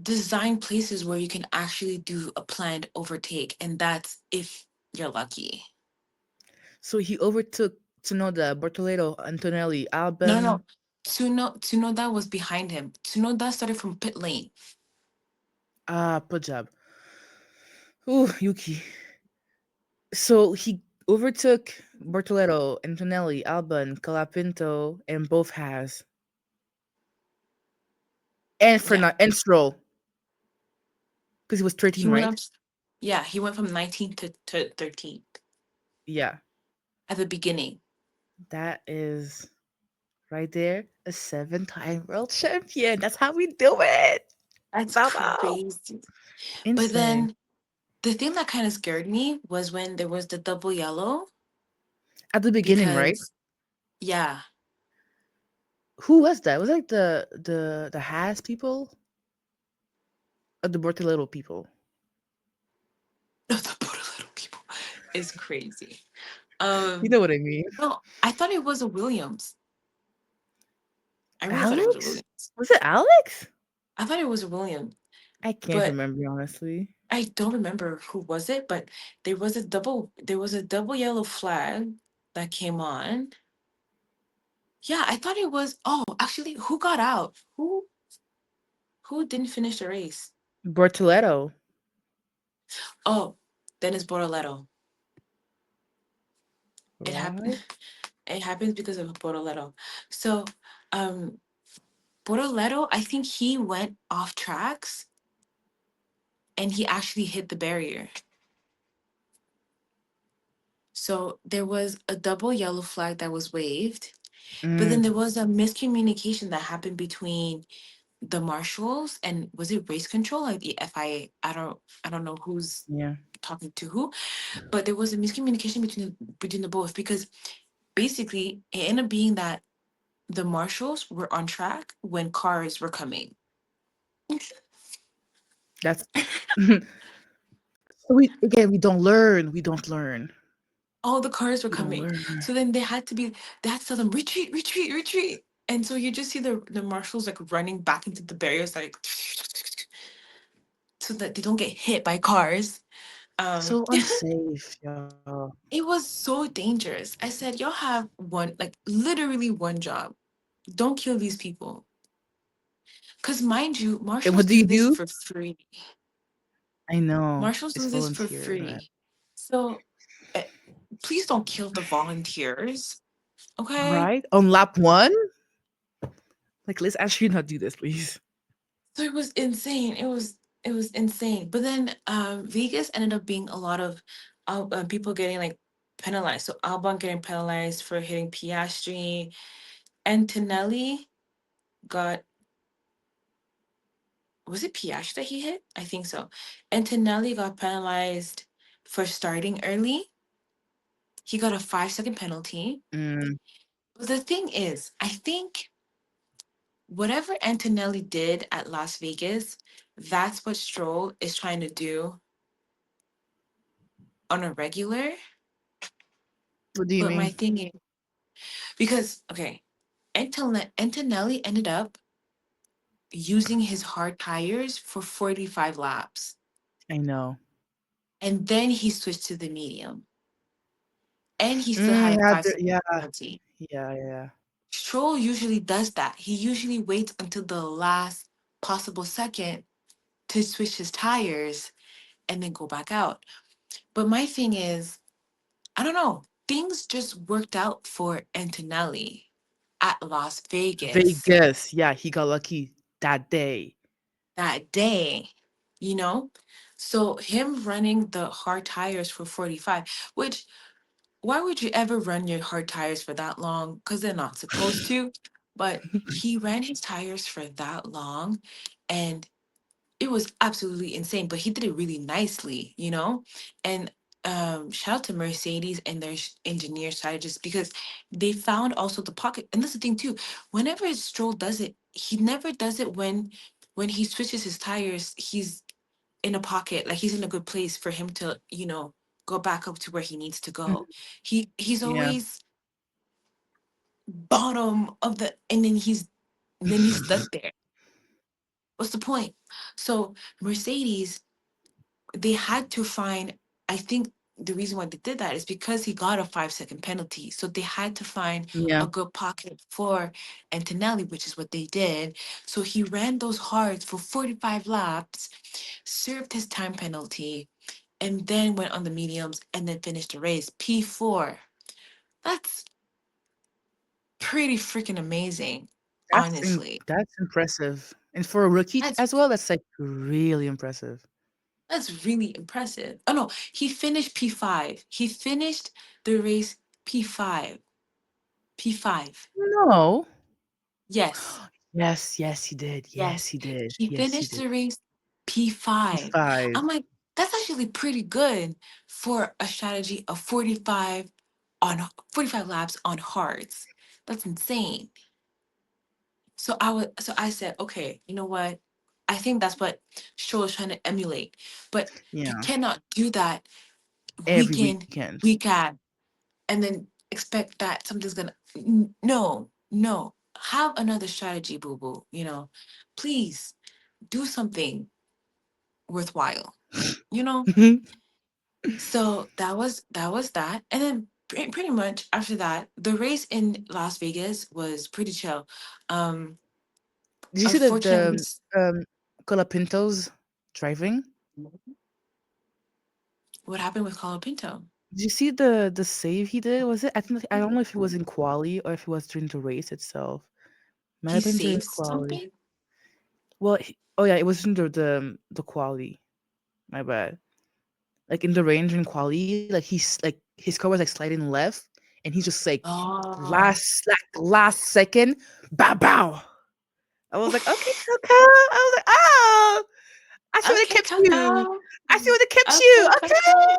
design places where you can actually do a planned overtake, and that's if you're lucky. So he overtook Tsunoda, Bortoleto, Antonelli, No, no, no. Albon. Tsunoda was behind him. Tsunoda started from pit lane. Punjab. Ooh, Yuki. So he overtook Bortoleto, Antonelli, Albon, Calapinto, and both has. And Yeah, and Stroll, because he was he 13, went right? up. Yeah, he went from 19th to 13th Yeah. at the beginning. That is right there, a 7-time world champion. That's how we do it. That's Bravo. crazy. But Insane. then the thing that kind of scared me was when there was the double yellow At the beginning, right? because yeah, Who was that? Was it like the Has people or the Bortoleto people? the poor little people is crazy. You know Um, what I mean. no, I thought it was a Williams. I really thought it was a Alex? Williams. Was it Alex? I thought it was a Williams, I can't but remember honestly. I don't remember who was it. But there was a double yellow flag that came on. Yeah, I thought it was. Oh, actually, who got out? Who didn't finish the race? Bortoleto. Oh, Dennis Bortoleto. It happened. Why? It happens because of Bortoleto. So, um, Bortoleto, I think he went off tracks and he actually hit the barrier. So there was a double yellow flag that was waved, but then Mm, there was a miscommunication that happened between the marshals and was it race control like the FIA? I don't know who's yeah. talking to who, but there was a miscommunication between the both because basically it ended up being that the marshals were on track when cars were coming. That's so we don't learn. We don't learn. All the cars were We don't coming. learn. So then they had to tell them retreat, retreat, retreat. And so you just see the marshals like running back into the barriers like so that they don't get hit by cars. So unsafe, y'all. It was so dangerous. I said, y'all have one like literally one job. Don't kill these people. Cause mind you, And marshals what do do you this do? for free. I know. Marshals It's do this for volunteer, man. free. So eh, please don't kill the volunteers. Okay. Right? On lap one? Like, let's actually not do this, please. So it was insane. It was insane. But then Vegas ended up being a lot of people getting like penalized. So Albon getting penalized for hitting Piastri. Antonelli got, was it Piastri that he hit? I think so. Antonelli got penalized for starting early. He got a 5 second penalty. Mm, But the thing is, I think whatever Antonelli did at Las Vegas, that's what Stroll is trying to do on a regular. what do you But my mean? thing is, because, okay, Antonelli ended up using his hard tires for 45 laps. I know. And then he switched to the medium. And he still Mm, had a yeah, 5 second yeah, penalty. yeah, yeah. Stroll usually does that. He usually waits until the last possible second to switch his tires and then go back out. But my thing is, I don't know, things just worked out for Antonelli at Las Vegas Vegas. Yeah, he got lucky that day. that day, you know? So him running the hard tires for 45, which, why would you ever run your hard tires for that long? Because they're not supposed to. But he ran his tires for that long, and it was absolutely insane. But he did it really nicely, you know? And shout out to Mercedes and their engineer strategists, because they found also the pocket. And that's the thing too. Whenever Stroll does it, he never does it when he switches his tires. He's in a pocket, like he's in a good place for him to, go back up to where he needs to go. He's Yeah. always bottom of the, and then he's stuck there. What's the point? So Mercedes, they had to find, I think the reason why they did that is because he got a 5 second penalty. So they had to find Yeah. a good pocket for Antonelli, which is what they did. So he ran those hards for 45 laps, served his time penalty, and then went on the mediums and then finished the race. P4. That's pretty freaking amazing, honestly. That's impressive. And for a rookie That's as well, that's like really impressive. that's really impressive. Oh no, he finished P5. He finished the race P5. P5. No. Yes. Yes, yes, he did. Yes, Yes. he did. He Yes, he finished did. the race P5. P5. I'm like, that's actually pretty good for a strategy of 45 laps on hards. That's insane. So I said, okay, you know what? I think that's what Stroll is trying to emulate. But you Yeah. cannot do that Every week in, weekend. week out, and then expect that something's gonna, no, no. Have another strategy, boo boo. Please do something worthwhile. You know? So that was that. And then pretty much after that, the race in Las Vegas was pretty chill. Um, Did you see unfortunately, Colapinto's driving? what happened with Colapinto? Did you see the save he did? Was it? I think I don't know if it was in quali or if it was during the race itself. Might He have been during saved quali. something? Well, oh yeah, it was in the quali. My bad. Like in the range in quali, like his car was like sliding left, and he's just like Oh. last second, bow bow. I was like, okay, Coco. I was like, oh, I see what it Okay, kept you. Coco. I see what it kept you. Okay, Okay, Coco.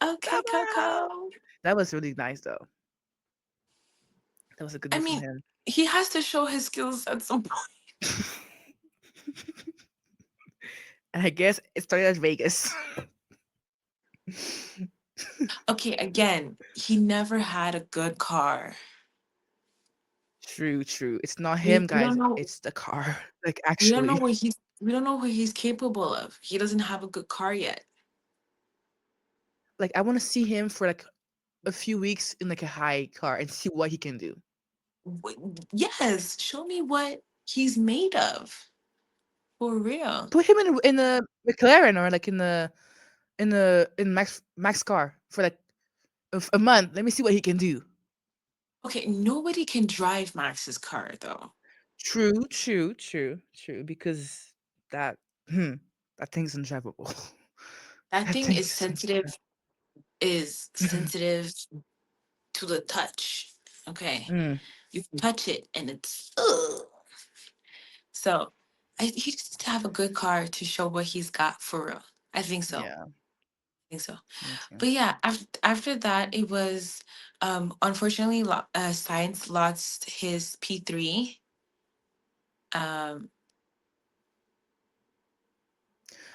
bow Okay, bow. Coco. That was really nice though. That was a good I move from mean, him. he has to show his skills at some point. And I guess it started at Vegas. Okay, again, he never had a good car. True, true. It's not We him, we don't guys. know It's the car. Like we don't know actually, what he's capable of. He doesn't have a good car yet. like I want to see him for like a few weeks in like a high car and see what he can do. Yes, show me what he's made of. For real. Put him in the McLaren or like in Max car for like a month. Let me see what he can do. Okay, nobody can drive Max's car though. True, true, true, true. Because that hmm, that thing's undrivable. That That thing thing is is Mhm. sensitive to the touch. Okay. Mm, You touch it and it's ugh. So he just needs to have a good car to show what he's got for real. I think so. yeah, I think so. me too. But yeah, after that, it was unfortunately Science lost his P3. Um,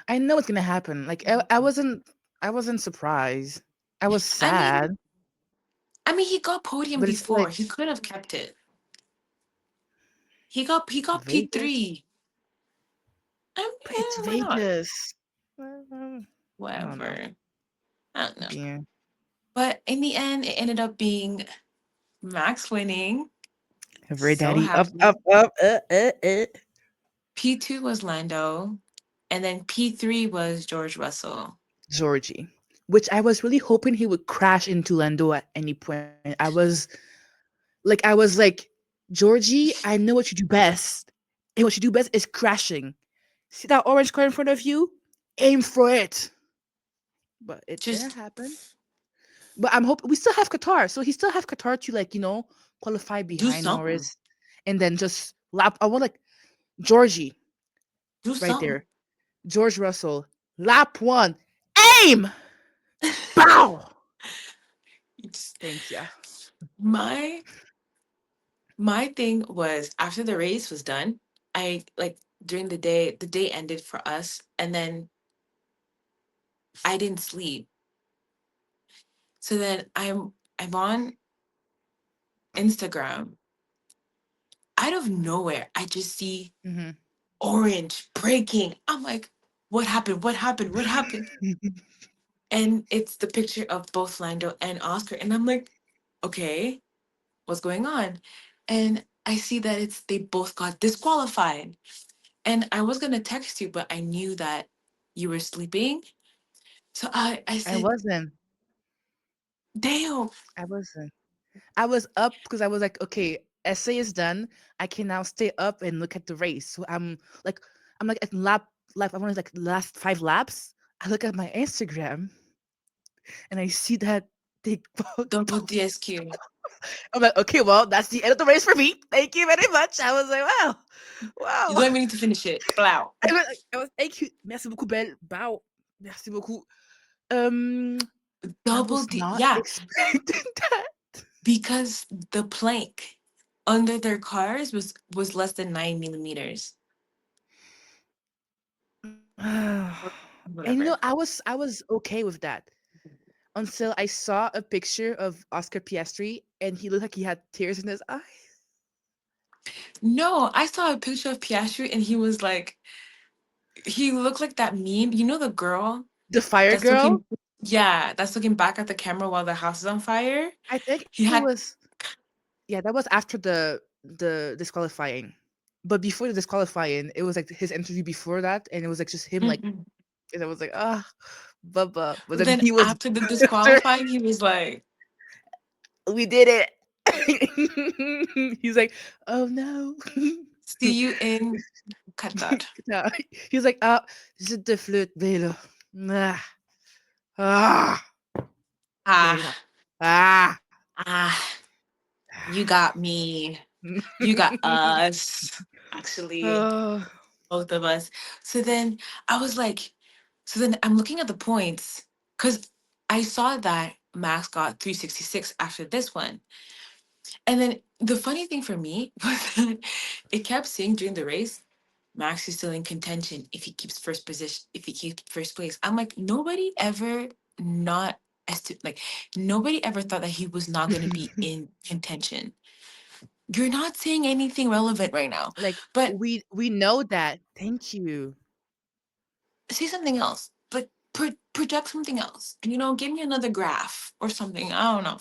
I know it's gonna happen. Like I wasn't surprised. I was I mean, sad, he got podium but it's before. like He could have kept it. He got Vegas, P3. I mean, but it's why not? Vegas. Well, I don't know. Whatever. I don't know. Yeah, But in the end, it ended up being Max winning. very So daddy. Up, happy. up, up. P2 was Lando, and then P3 was George Russell. Georgie, which I was really hoping he would crash into Lando at any point. I was like, Georgie, I know what you do best, and what you do best is crashing. See that orange car in front of you? Aim for it. But it didn't Just happen. But I'm hoping we still have Qatar, so he still have Qatar to qualify do behind something. Norris, and then just lap. I want like Georgie Do right something. there, George Russell, lap one, aim, bow. It's- Thanks, yeah. my my thing was after the race was done, I like during the day ended for us, and then I didn't sleep. So then I'm on Instagram. Out of nowhere, I just see Hmm. orange breaking. I'm like, what happened? What happened? What happened? And it's the picture of both Lando and Oscar. And I'm like, okay, what's going on? And I see that it's they both got disqualified. And I was gonna text you, but I knew that you were sleeping. So I I said, wasn't. damn, I wasn't. I was up because I was like, okay, essay is done. I can now stay up and look at the race. So like, I'm like at lap. I wanted like the last 5 laps. I look at my Instagram and I see that they double both. DSQ. I'm like, okay, well, that's the end of the race for me. Thank you very much. I was like, wow, You wow. don't even need to finish it. Blow. I was, thank you. Merci beaucoup, belle. Bow. Merci beaucoup. Um, I Double was D, not yeah, expecting because the plank under their cars was less than 9 millimeters. that. And Whatever. I was okay with that until I saw a picture of Oscar Piastri and he looked like he had tears in his eyes. No, I saw a picture of Piastri and he looked like that meme. You know the girl The fire that's girl, looking, yeah, that's looking back at the camera while the house is on fire. I think He it had, was yeah, that was after the disqualifying. But before the disqualifying, it was like his interview before that, and it was like just him like mm-mm. and I was like, ah, Bubba. But But then then he was after the after disqualifying, he was like, we did it. He's like, oh no. "See you in Qatar." No, he was like, ah, je te flûte, Bella. Ah, ah, Bella. Ah, Ah. ah, you got me. You got us. Actually, Oh, both of us. So then I was like, so then I'm looking at the points because I saw that Max got 366 after this one. And then the funny thing for me was that it kept saying during the race, Max is still in contention if he keeps first position, if he keeps first place. I'm like, nobody ever not like nobody ever thought that he was not gonna be in contention. You're not saying anything relevant right now. like But we know that. Thank you. say something else. Like project something else. Give me another graph or something. I don't know.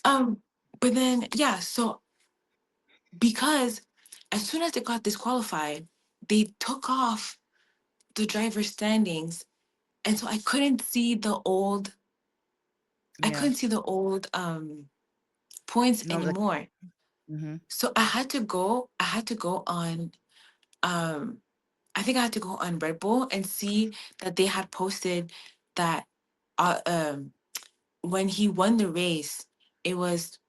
Um, but then yeah, so because as soon as they got disqualified, they took off the driver standings, and so I Yeah. couldn't see the old points No, like anymore. mhm. So I had to go on um I think I had to go on Red Bull and see that they had posted that uh, um, when he won the race, it was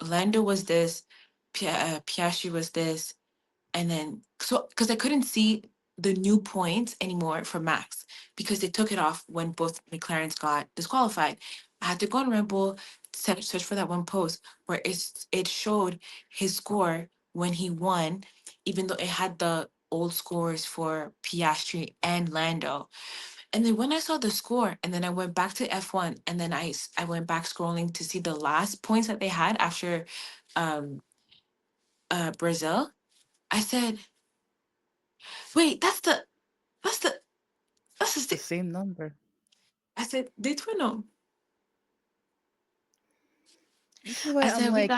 Lando was this, Piastri was this, and then so because I couldn't see the new points anymore for Max because they took it off when both McLarens got disqualified. I had to go on Red Bull, search for that one post where it showed his score when he won, even though it had the old scores for Piastri and Lando. And then when I saw the score, and then I went back to F1, and then I went back scrolling to see the last points that they had after um Brazil. I said, wait, that's the that's the It's the sti-" same number. I said, they twin them. This is why I I'm said, like,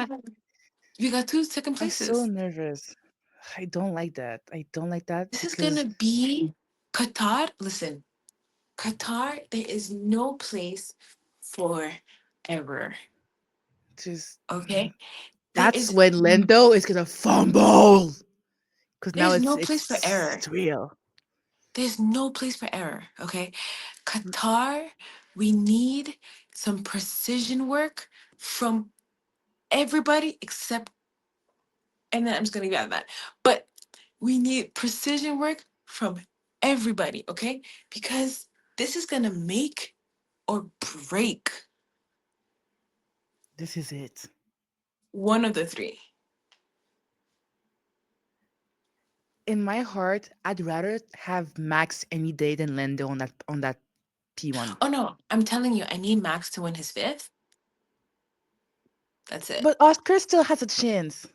we got two second I'm so places. nervous. I don't like that. I don't like that This is because gonna be Qatar. Listen, Qatar, there is no place for error. just Okay? There that's is when Lendo is gonna fumble. Because now there's it's no place for it's error. it's real. There's no place for error. Okay? Qatar, we need some precision work from everybody except, and then I'm just gonna leave it at that. But we need precision work from everybody, okay? Because this is gonna make or break This is it. one of the three. In my heart, I'd rather have Max any day than Lando on that P1. Oh no, I'm telling you, I need Max to win his fifth. That's it. But Oscar still has a chance.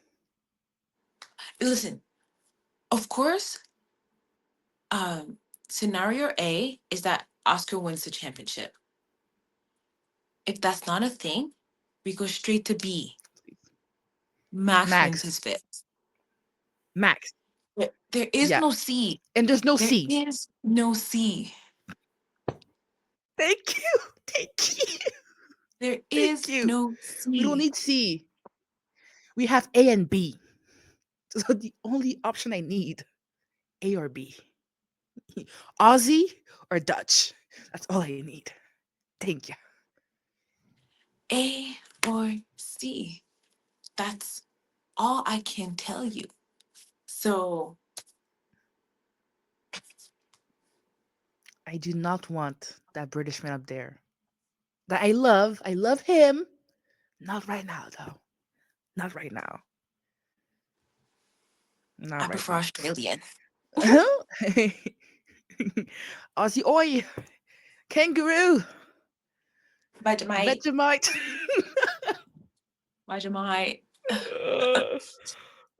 Listen, of course, um, scenario A is that Oscar wins the championship. If that's not a thing, we go straight to B. Max wins Max. his fifth. Max. There is Yeah. no C. And there's no There C. is no C. Thank you. Thank you. There Thank is you. no We don't C. need C. We have A and B. So the only option I need, A or B. Aussie or Dutch. That's all I need. Thank you. A or C. That's all I can tell you. So I do not want that British man up there. That I love. I love him. Not right now, though. Not right now. I Not right prefer now. Australian. Aussie oi. Kangaroo. Vegemite. Vegemite. Vegemite. Uh,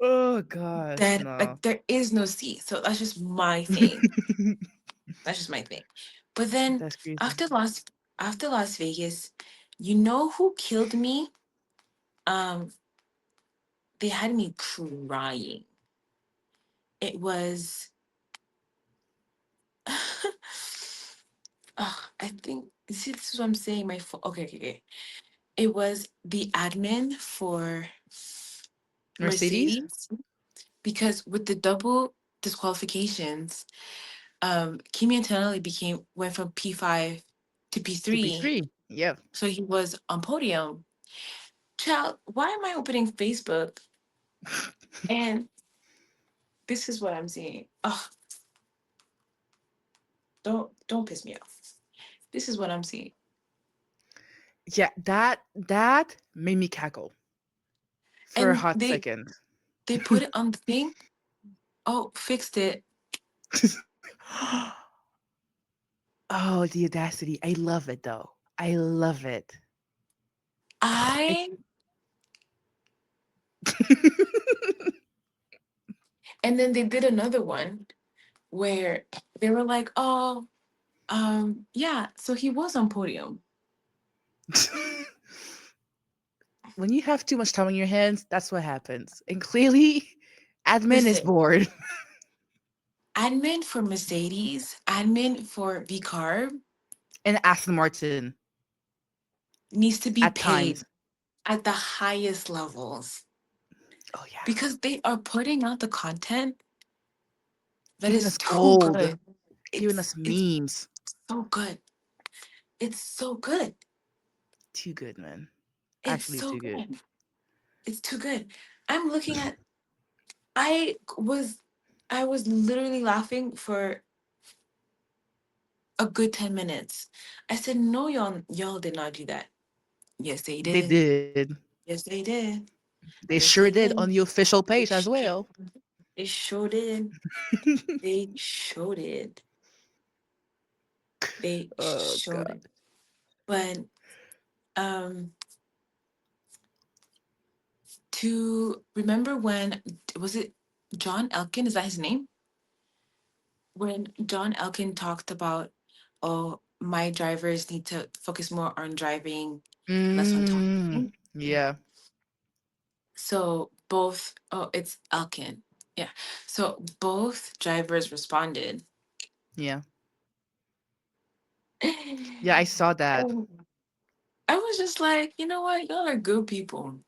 oh gosh, Then no. like there is no C. So that's just my thing. That's just my thing. But then That's crazy. after Las after Las Vegas, you know who killed me? Um, they had me crying. It was I think, see, this is what I'm saying. Okay, okay, okay. It was the admin for Mercedes Mercedes because with the double disqualifications, Kimi Antonelli went from P5 to to P3, P3. Yep. so he was on podium. Child, why am I opening Facebook and this is what I'm seeing? Oh, don't piss me off. This is what I'm seeing, Yeah, that made me cackle for a and hot they second. they put it on the thing. Oh, fixed it. Oh, the audacity. I love it though. I love it. I I And then they did another one where they were like, "Oh, yeah, so he was on podium." when you have too much time on your hands, that's what happens. And clearly, admin is Listen, bored. admin for Mercedes, admin for VCarb And Aston Martin needs to be at times. paid at the highest levels Oh yeah. because they are putting out the content That Giving is us too gold, good. giving us It's memes. so good. It's so good. Too good, man. It's Actually, so too good. good. It's too good. I'm looking at I was I was literally laughing for a good 10 minutes. I said, no, y'all did not do that. Yes, they They did. did. Yes, they did. They Yes, sure they did on did. the official They, page as sh- well. they sure did. They showed it. They Oh showed god. it. But um to remember when was it John Elkin? Is that his name? When John Elkin talked about, oh, my drivers need to focus more on driving, less on Mm, talking. yeah, So both, oh, it's Elkin. Yeah. So both drivers responded. yeah, yeah. I And saw that. I was just like, you know what? Y'all are good people.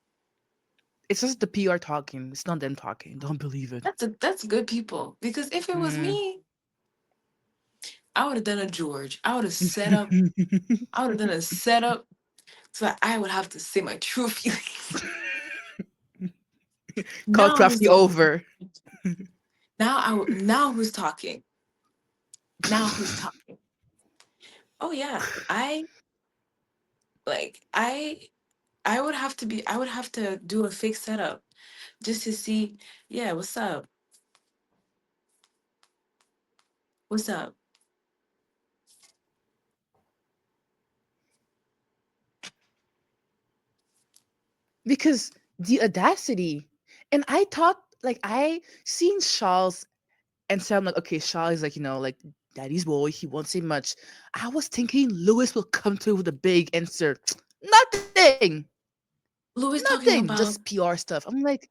It's just the PR talking. It's not them talking. Don't believe it. That's good people. Because if it was Mm. me, I would have done a George. I would have done a setup so that I would have to say my true feelings. Call Now who's Crafty talking? over. Now who's talking? Now who's talking? Oh yeah. I I would have to do a fake setup just to see, yeah, what's up? What's up? Because the audacity. And I thought, like, I seen Charles and so I'm like, okay, Charles is like, like daddy's boy. He won't say much. I was thinking Lewis will come through with a big answer. Nothing. Louis Nothing. talking Just about PR stuff. I'm like,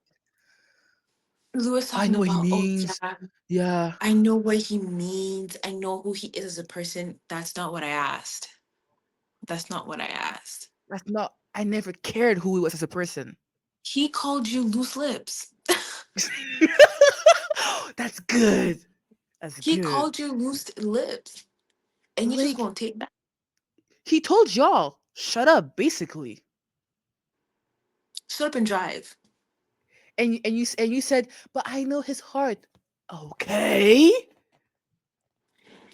Louis I know talking what he about, oh means. yeah, Yeah. I know what he means. I know who he is as a person. That's not what I asked. That's not what I asked. That's not, I never cared who he was as a person. He called you loose lips. That's good. That's He good. called you loose lips. And you just Like, gonna take that? he told y'all, shut up, basically. Shut up and drive. And you said, but I know his heart. Okay.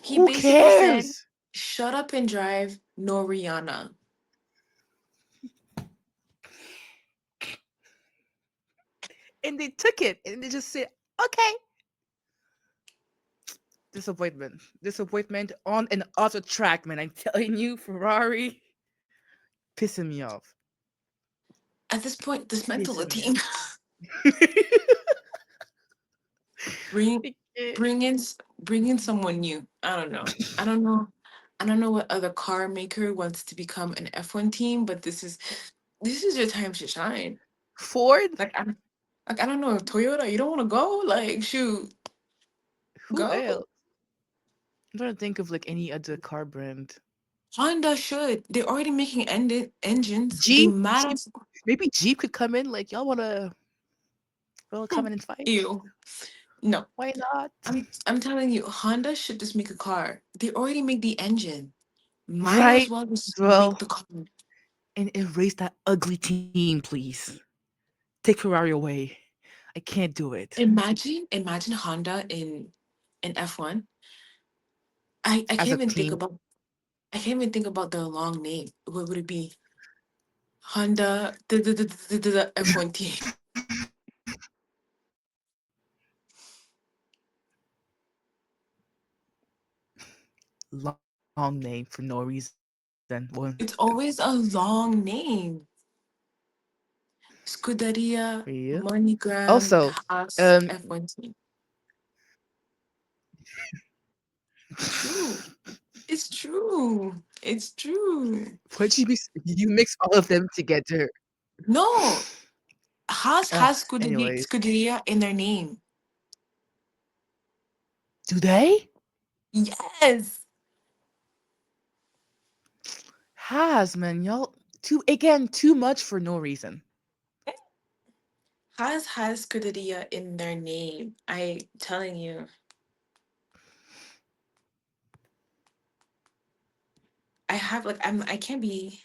He Who basically said, cares? shut up and drive, no Rihanna. And they took it and they just said, okay. Disappointment. Disappointment on and off the track, man. I'm telling you, Ferrari pissing me off. At this point, dismantle a Pissing me team. off. bring I can't. bring in someone new. I don't know. I don't know. I don't know what other car maker wants to become an F1 team, but this is your time to shine. Ford? Like I don't know, Toyota, you don't want to go? Like shoot, Who go. else? I'm trying to think of like any other car brand. Honda should. They're already making engines. They Jeep? might Jeep? as Maybe Jeep could come in. Like, y'all wanna come in and fight? ew. No. Why not? I'm telling you, Honda should just make a car. They already make the engine. Might as Right? well just make Well, the car. and erase that ugly team, please. Take Ferrari away. I can't do it. Imagine Honda in F1. I As can't a even think team, about I can't even think about the long name. What would it be? Honda the F1 team. long name for no reason. Won't It's always a long name. for Scuderia, you. MoneyGram, Also, Haas, um, F1 team. It's true. It's true. It's true. what you mix all of them together. No, Haas has Anyways, Scuderia in their name. do they? Yes. Has man, y'all too much for no reason. Haas has Scuderia in their name. I telling you. have like I can't be.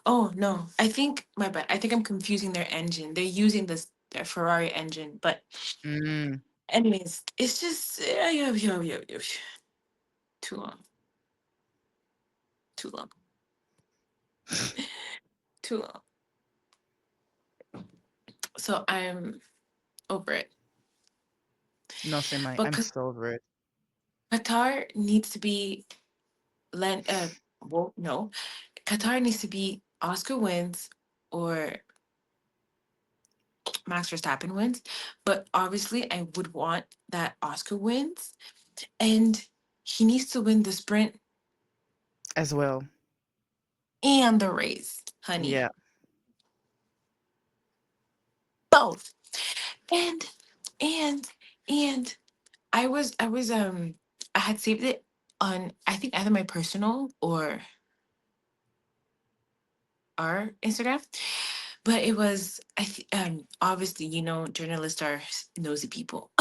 Oh no, I think my bad. I think I'm confusing their engine. They're using this their Ferrari engine, but Mm, anyways, it's just too long, too long, too long. So I'm over it. no, same. I'm But still over it Qatar needs to be Len. Well, no, Qatar needs to be Oscar wins or Max Verstappen wins. But obviously, I would want that Oscar wins, and he needs to win the sprint as well. and the race, honey. Yeah. Both. And and and I was I had saved it on I think either my personal or our Instagram, but it was obviously journalists are nosy people,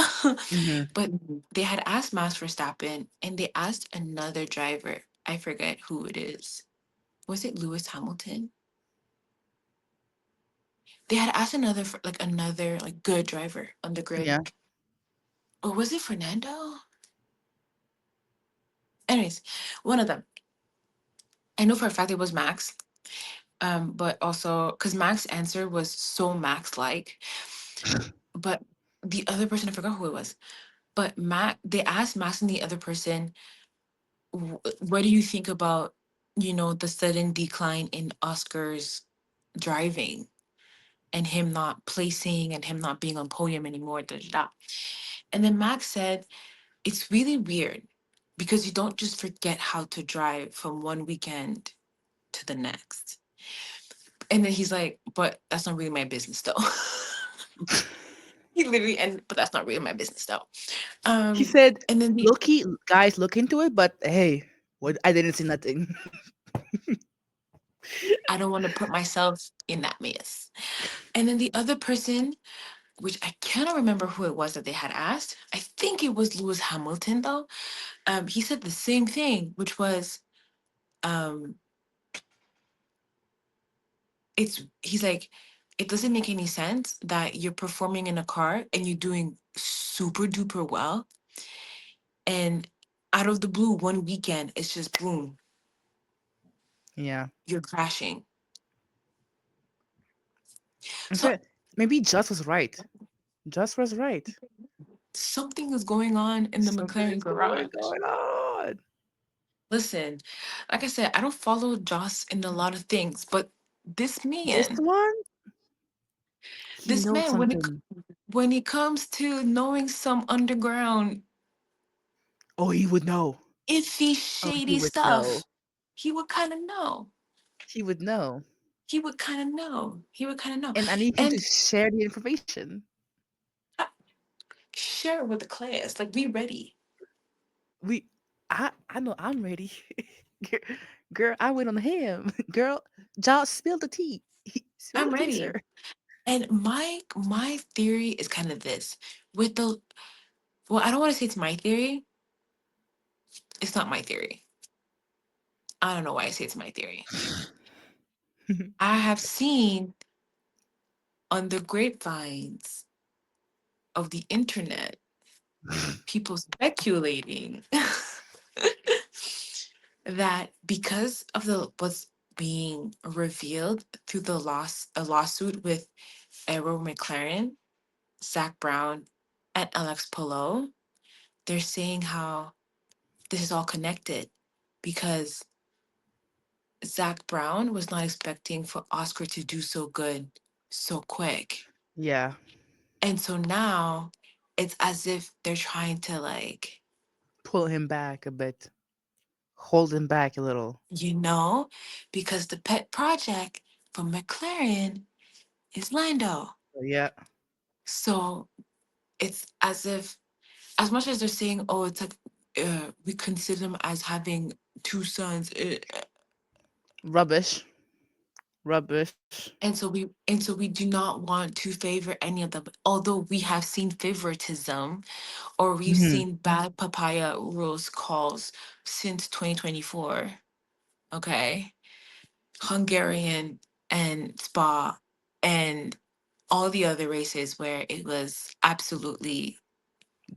Hmm. but they had asked Max Verstappen and they asked another driver. I forget who it is. Was it Lewis Hamilton? They had asked another like good driver on the grid, Yeah. or was it Fernando? Anyways, one of them. I know for a fact it was Max, but also because Max's answer was so Max like, but the other person I forgot who it was. But they asked Max and the other person, what do you think about the sudden decline in Oscar's driving and him not placing and him not being on podium anymore, da, da, da. And then Max said, it's really weird because you don't just forget how to drive from one weekend to the next. And then he's like, but that's not really my business though. He literally and but that's not really my business though. He said, And then the "Loki, guys, look into it." But hey, what? I didn't see nothing. I don't want to put myself in that mess. And then the other person, which I cannot remember who it was that they had asked. I think it was Lewis Hamilton though. He said the same thing, which was um he's like, it doesn't make any sense that you're performing in a car and you're doing super duper well. And out of the blue, one weekend, it's just boom, Yeah. you're crashing. So Okay. Maybe Just was right. Just was right. something is going on in the Something McLaren is going garage. going on. Listen, like I said, I don't follow Joss in a lot of things, but this This man, one, he this knows man, something. when it comes to knowing some underground Oh, he would know. iffy, Oh, he shady would know. stuff, he would kind of know. He would know. He would kind of know. He would kind of know. And I need him to And share the information. uh, share it with the class. Like, we ready. We, I know I'm ready. Girl, girl, I went on him. Girl, just spill the tea. Spill I'm the tea, ready. sir. And my theory is kind of this. With the well, I don't want to say it's my theory. It's not my theory. I don't know why I say it's my theory. I have seen on the grapevines of the internet people speculating that because of the what's being revealed through a lawsuit with Arrow McLaren, Zach Brown, and Alex Palou, they're saying how this is all connected because Zach Brown was not expecting for Oscar to do so good so quick. Yeah, And so now it's as if they're trying to pull him back a bit. Hold him back a little. you know, because the pet project from McLaren is Lando. Yeah, So it's as if, as much as they're saying, oh, it's like we consider them as having two sons, rubbish. Rubbish. And so we do not want to favor any of them. Although we have seen favoritism, or we've Mhm. seen bad papaya rules calls since 2024. Okay. Hungarian and Spa and all the other races where it was absolutely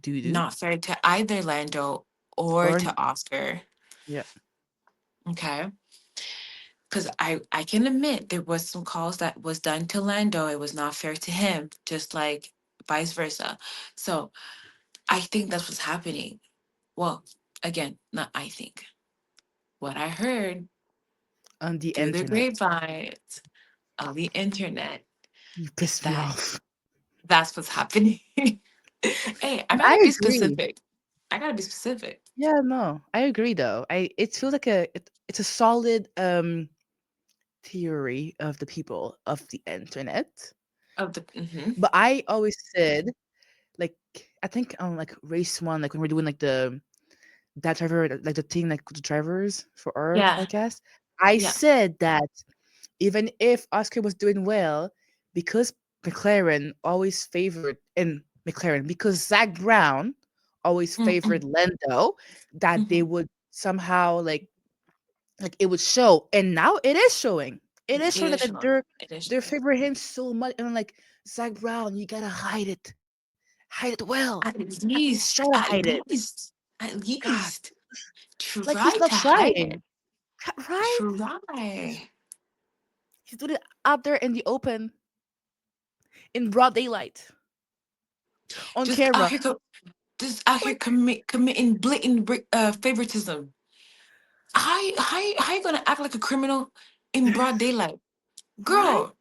Doo-doo. not fair to either Lando or Or to Oscar. yeah. Okay. Because I can admit there was some calls that was done to Lando. It was not fair to him, just like vice versa. So I think that's what's happening. Well, again, not I think. What I heard On the through the internet. grapevines of the internet You is pissed me that off. that's what's happening. Hey, I I gotta be agree. specific. I gotta be specific Yeah, no. I agree though. I it feels like it's a solid theory of the people of the internet. of the. But I always said, like, I think on like race one, like when we're doing like that driver, like the thing, like the drivers for our Yeah, podcast, I yeah. said that even if Oscar was doing well, because McLaren always favored, and McLaren, because Zach Brown always favored Mm-mm. Lando, that they Mm-hmm. would somehow like it would show. And now it is showing. It is It showing is that showing. It is they're showing. favoring him so much. And I'm like, Zach Brown, you gotta hide it. Hide it well. At At least try least, to at hide it. least, at God, least, like he's try not to hide it. trying. Right? Try. He's doing it out there in the open, in broad daylight, on Just out camera. here, just out here Like, committing blatant favoritism. How you gonna act like a criminal in broad daylight, right? girl?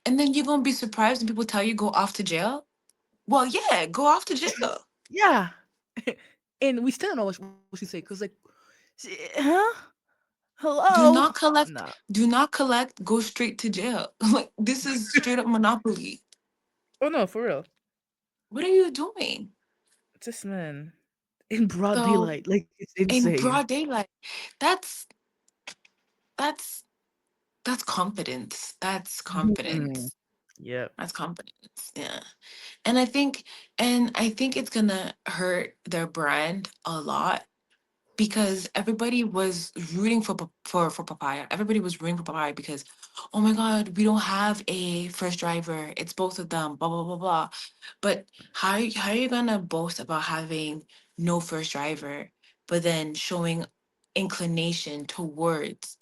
And then you're gonna be surprised when people tell you go off to jail. Well, yeah, go off to jail. Yeah. And we still don't know what she say because, like, huh? Do Hello? not collect. No. Do not collect. Go straight to jail. Like this is straight up monopoly. Oh no, for real. What are you doing? This man in broad So daylight, like it's in insane. broad daylight, that's that's that's confidence. That's Mhm. confidence. Yep. That's confidence. Yeah. And I think it's gonna hurt their brand a lot because everybody was rooting for Papaya. Everybody was rooting for Papaya because, oh my God, we don't have a first driver. It's both of them. Blah blah blah blah. But how are you gonna boast about having no first driver, but then showing inclination towards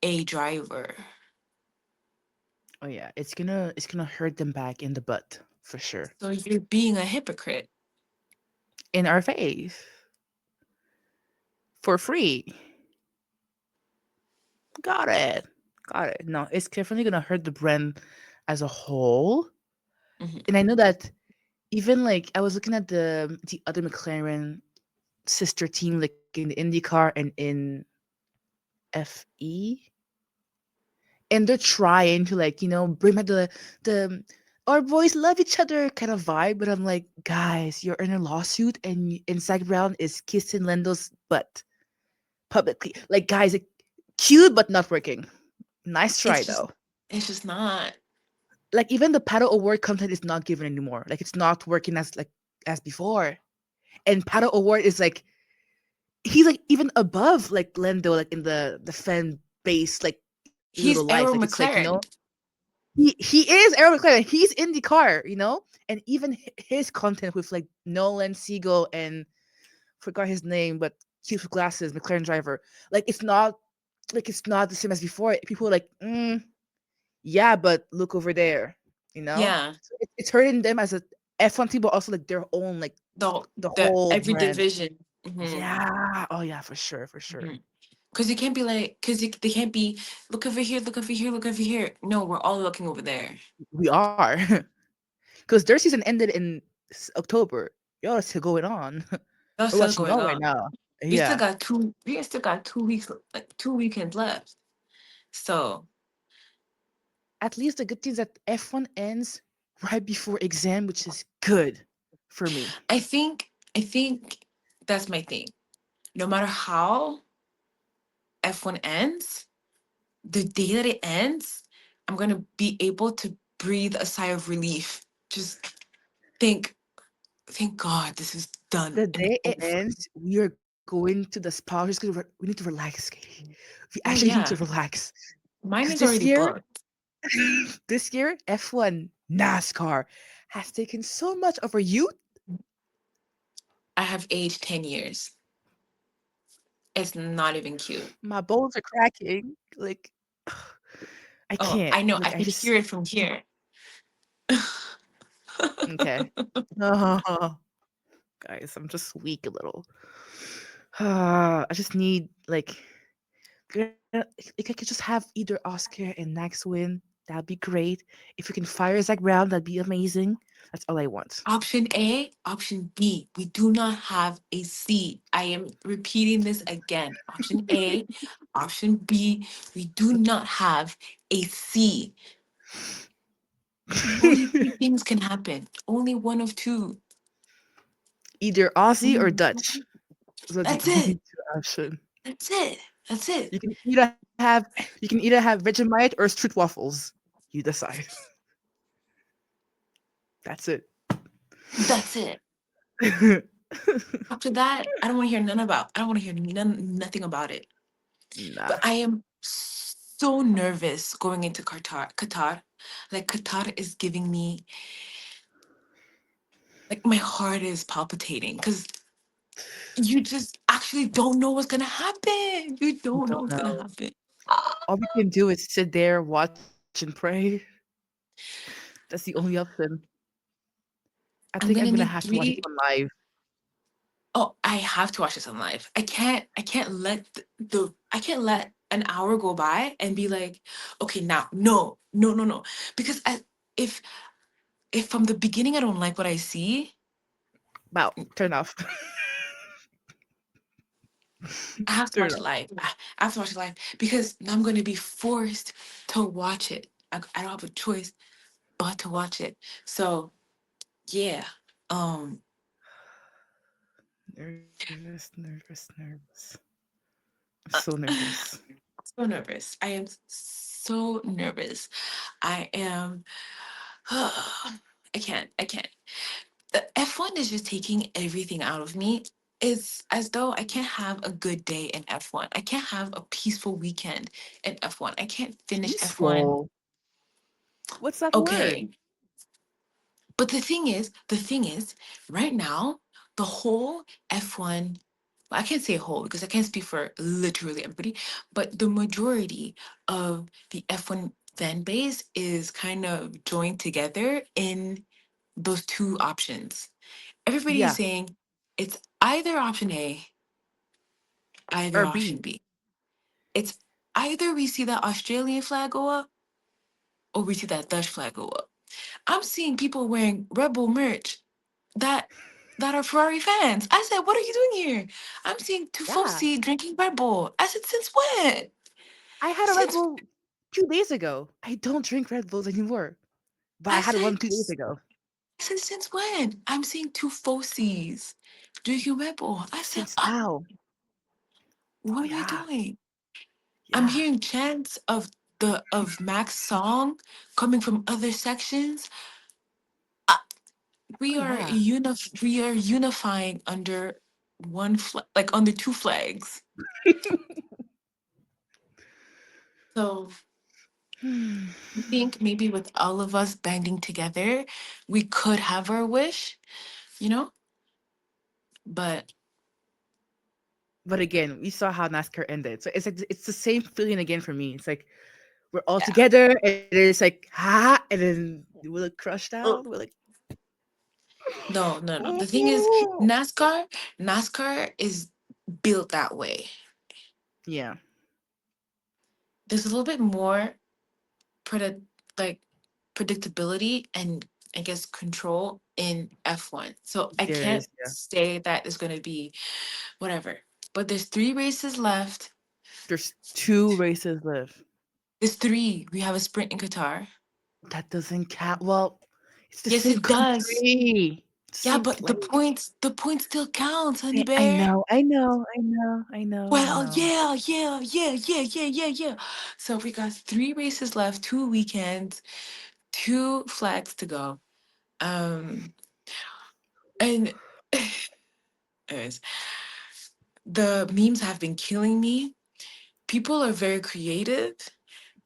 a driver? Oh yeah, it's gonna hurt them back in the butt for sure. So you're being a hypocrite. In our face for free. Got it. Got it. No, it's definitely gonna hurt the brand as a whole. Mhm. And I know that even like I was looking at the other McLaren sister team, like in the IndyCar and in FE, and they're trying to like bring back the our boys love each other kind of vibe. But I'm like, guys, you're in a lawsuit, and Zach Brown is kissing Lando's butt publicly. Like, guys, like, cute but not working. Nice try It's just though. it's just not. Like even the paddle award content is not given anymore. Like it's not working as before. And paddle award is like he's like even above like Lendo, like in the fan base like little He's life. Like Arrow it's like McLaren. he is Aaron McLaren. He's in the car, and even his content with like Nolan Siegel and forgot his name, but cute with glasses, McLaren driver. Like it's not the same as before. People are like, yeah, but look over there, you know. Yeah. So it's hurting them as a F1 team, but also like their own like The the the whole every brand. division. Hmm. Yeah. Oh yeah, for sure, for sure. Because you can't be like, they can't be, look over here, look over here, look over here. No, we're all looking over there. We are because their season ended in October. Y'all are still going on. That's We're still watching going y'all right on. now. We still Yeah. got two. We still got 2 weeks, like 2 weekends left. So At least the good thing is that F1 ends right before exam, which is good for me. I think that's my thing. No matter how F1 ends, the day that it ends, I'm gonna be able to breathe a sigh of relief. Just think, thank God this is done The and day it over. ends, we are going to the spa. We're just gonna we need to relax, Katie. We actually Oh need to yeah, relax because mine is this already year, booked. this year, F1, NASCAR has taken so much of our youth. I have aged 10 years. It's not even cute. My bones are cracking. Like, I Oh, can't. I know. I Like, I could just hear it from here. okay. Oh, guys, I'm just weak a little. I just need like if I could just have either Oscar and Max win, that'd be great. If we can fire Zach Brown, that'd be amazing. That's all I want. Option A, option B. We do not have a C. I am repeating this again. Option A, option B. We do not have a C. Only three things can happen. Only one of two. Either Aussie or Only- Dutch. Those are the That's only it. two options. That's it. That's it. You can either have Vegemite or street waffles. You decide. That's it. That's it. After that, I don't want to hear none about. I don't want to hear nothing about it. But Nah. I am so nervous going into Qatar. Qatar, like Qatar is giving me like my heart is palpitating because you just actually don't know what's gonna happen. You We don't know don't what's gonna know. happen. All we can do is sit there, watch and pray. That's the only option. I think I'm I'm gonna gonna have need to watch it three. on live. Oh, I have to watch this on live. I can't. I can't let I can't let an hour go by and be like, okay, now no, no, no, no, because if if from the beginning I don't like what I see, Wow, turn off. I have to Turn watch it off. live. I have to watch it live because now I'm going to be forced to watch it. I don't have a choice but to watch it. So yeah, um, Nervous, nervous, nervous. I'm so I'm nervous. so nervous. I am so nervous. I am. I can't. I can't. The F1 is just taking everything out of me. It's as though I can't have a good day in F1. I can't have a peaceful weekend in F1. I can't finish F1. Peaceful. What's that word? Okay. But the thing is, right now, the whole F1, well, I can't say whole because I can't speak for literally everybody, but the majority of the F1 fan base is kind of joined together in those two options. Everybody is Yeah, saying it's either option A, either or option B. B. It's either we see that Australian flag go up or we see that Dutch flag go up. I'm seeing people wearing Rebel merch that that are Ferrari fans. I said, "What are you doing here?" I'm seeing Yeah, Tufosi drinking Red Bull. I said, "Since when? I had a Red Since Bull 2 days ago. I don't drink Red Bulls anymore, but I I had said, one 2 days ago. I said, since when?" I'm seeing Tufosis drinking Red Bull. I said, Since now. Oh "What are we yeah, doing?" I'm yeah. hearing chants of the of Mac's song coming from other sections. Uh, Oh yeah. we are unifying under one flag, like under two flags. So Hmm. I think maybe with all of us banding together, we could have our wish, you know? But But again, we saw how NASCAR ended, so it's like it's the same feeling again for me. It's like we're all yeah. together, and it's like ha, and then we look crushed out. Uh, We're like, No, no, no. The thing is, NASCAR is built that way. yeah, There's a little bit more predict like predictability and I guess control in F1. So I there can't is. Yeah, say that it's gonna be whatever. But there's three races left. there's 2 races left. There's three. We have a sprint in Qatar. That doesn't count. Well, it's the Yes, same it does. country. Yeah, Same but place. the points still counts, honey I bear. know, I know, I know, I know, I Well, know. yeah, yeah, yeah, yeah, yeah, yeah, yeah. So we got 3 races left, 2 weekends, 2 flags to go. Um, and anyways, the memes have been killing me. People are very creative.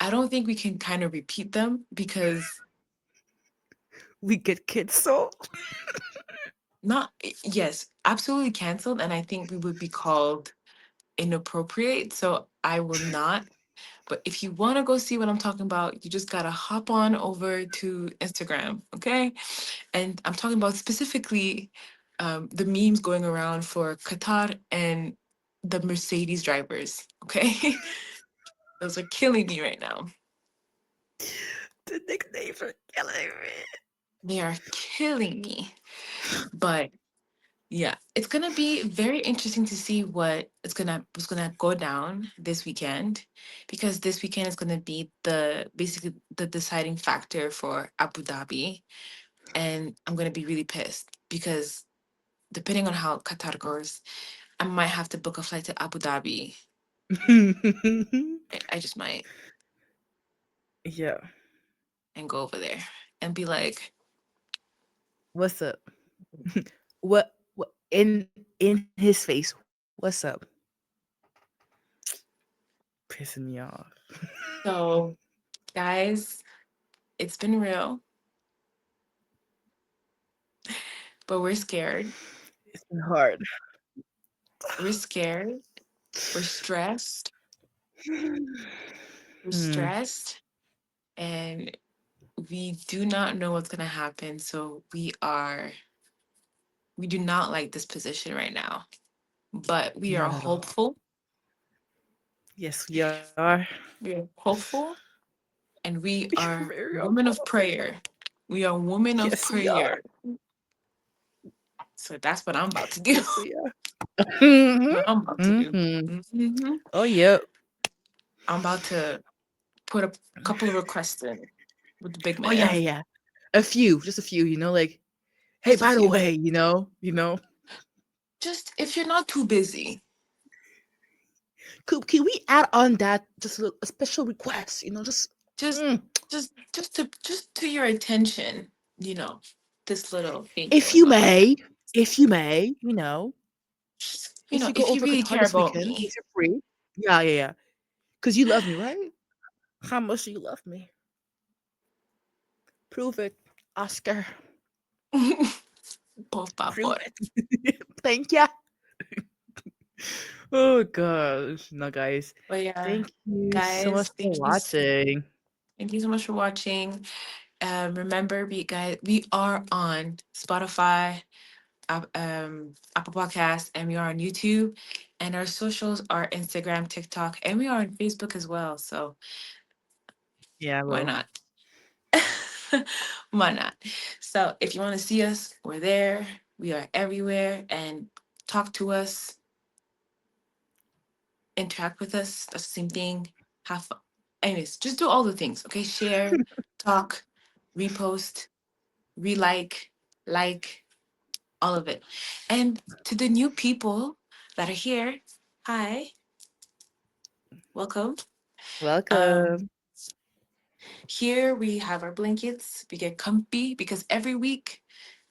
I don't think we can kind of repeat them because We get kids so not yes, absolutely canceled, and I think we would be called inappropriate. So I will not. But if you want to go see what I'm talking about, you just gotta hop on over to Instagram, okay? And I'm talking about specifically the memes going around for Qatar and the Mercedes drivers, okay? Those are killing me right now. the nicknames are killing me. They are killing me. But yeah, it's gonna be very interesting to see what's gonna go down this weekend, because this weekend is gonna be the basically the deciding factor for Abu Dhabi, and I'm gonna be really pissed because depending on how Qatar goes, I might have to book a flight to Abu Dhabi. I just might, Yeah. and go over there and be like, What's up? What in his face? What's up? Pissing me off. so guys, it's been real, but we're scared. It's been hard. We're scared. We're stressed. We're Hmm. stressed, and we do not know what's going to happen. So we do not like this position right now, but we are Not at all. hopeful. Yes, we are. We are hopeful, and we We are are very women awful. of prayer. We are women of Yes, we are. prayer. So that's what I'm about to do. Yes, we are. Mhm. What I'm about to do. Mhm. hmm Oh, yeah. I'm about to put a couple of requests in with the big Oh, yeah, man. yeah, yeah. A few, just a few, like, "Hey, Just a by the few. way," Just if you're not too busy, Can we add on that just a special request, just just mm, just to your attention, you know, this little thing if going you on. may, Just, if you go if you over really Qatar care this about weekend, me. if you're free. Yeah, yeah, yeah. Because you love me, right? How much do you love me? Prove it, Oscar. Por Prove favor. it. Thank ya. Oh gosh. No, guys. But yeah, Thank you so much guys, for watching. thank you so much for watching. Remember, we are on Spotify, Apple Podcasts, and we are on YouTube. And our socials are Instagram, TikTok, and we are on Facebook as well. So Yeah, why well. not? Why not? So if you want to see us, we're there. We are everywhere. And talk to us, interact with us. That's the same thing. Have fun. Anyways, just do all the things. Okay. Share, talk, repost, relike, like, all of it. And to the new people that are here, hi, welcome. Um, Welcome. Here we have our blankets. We get comfy because every week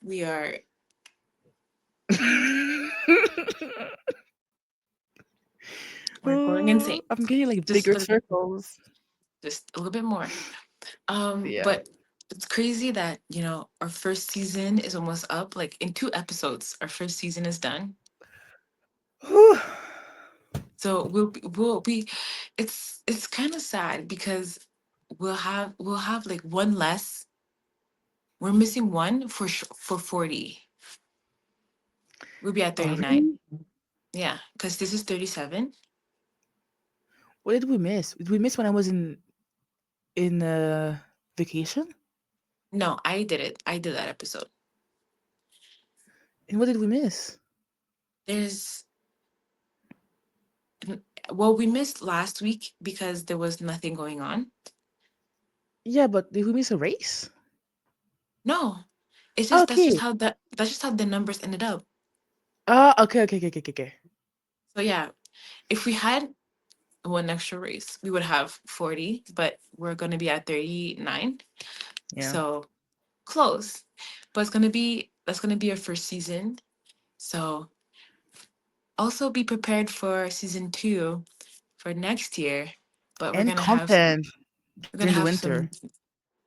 we are we're going insane. I'm getting like Just bigger a little bit, circles. just a little bit more. Yeah. But it's crazy that our first season is almost up. Like in 2 episodes, our first season is done. Whew. So we'll be. It's kind of sad because we'll have like one less. We're missing one for 40. We'll be at Oh, 39. really? Yeah, because this is 37. What did we miss? Did we miss when I was in vacation? No, I did it. I did that episode. And what did we miss? There's well, we missed last week because there was nothing going on. Yeah, but did we miss a race? No, It's just Okay. that's just how the numbers ended up. Okay, okay, okay, okay, okay, okay. So yeah, if we had one extra race, we would have 40, but we're gonna be at 39. Yeah. So close. But it's gonna be that's gonna be our first season. So also be prepared for season two for next year. But And content we're gonna during the have winter. some,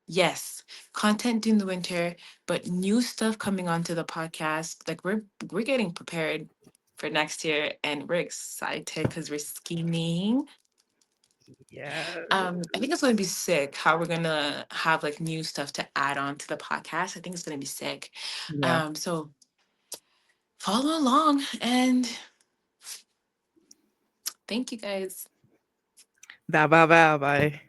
yes, content during the winter, but new stuff coming onto the podcast. Like we're getting prepared for next year, and we're excited because we're scheming. Yeah. I think it's gonna be sick how we're gonna have like new stuff to add on to the podcast. I think it's gonna be sick. Yeah. So follow along, and thank you guys. Bye bye bye bye.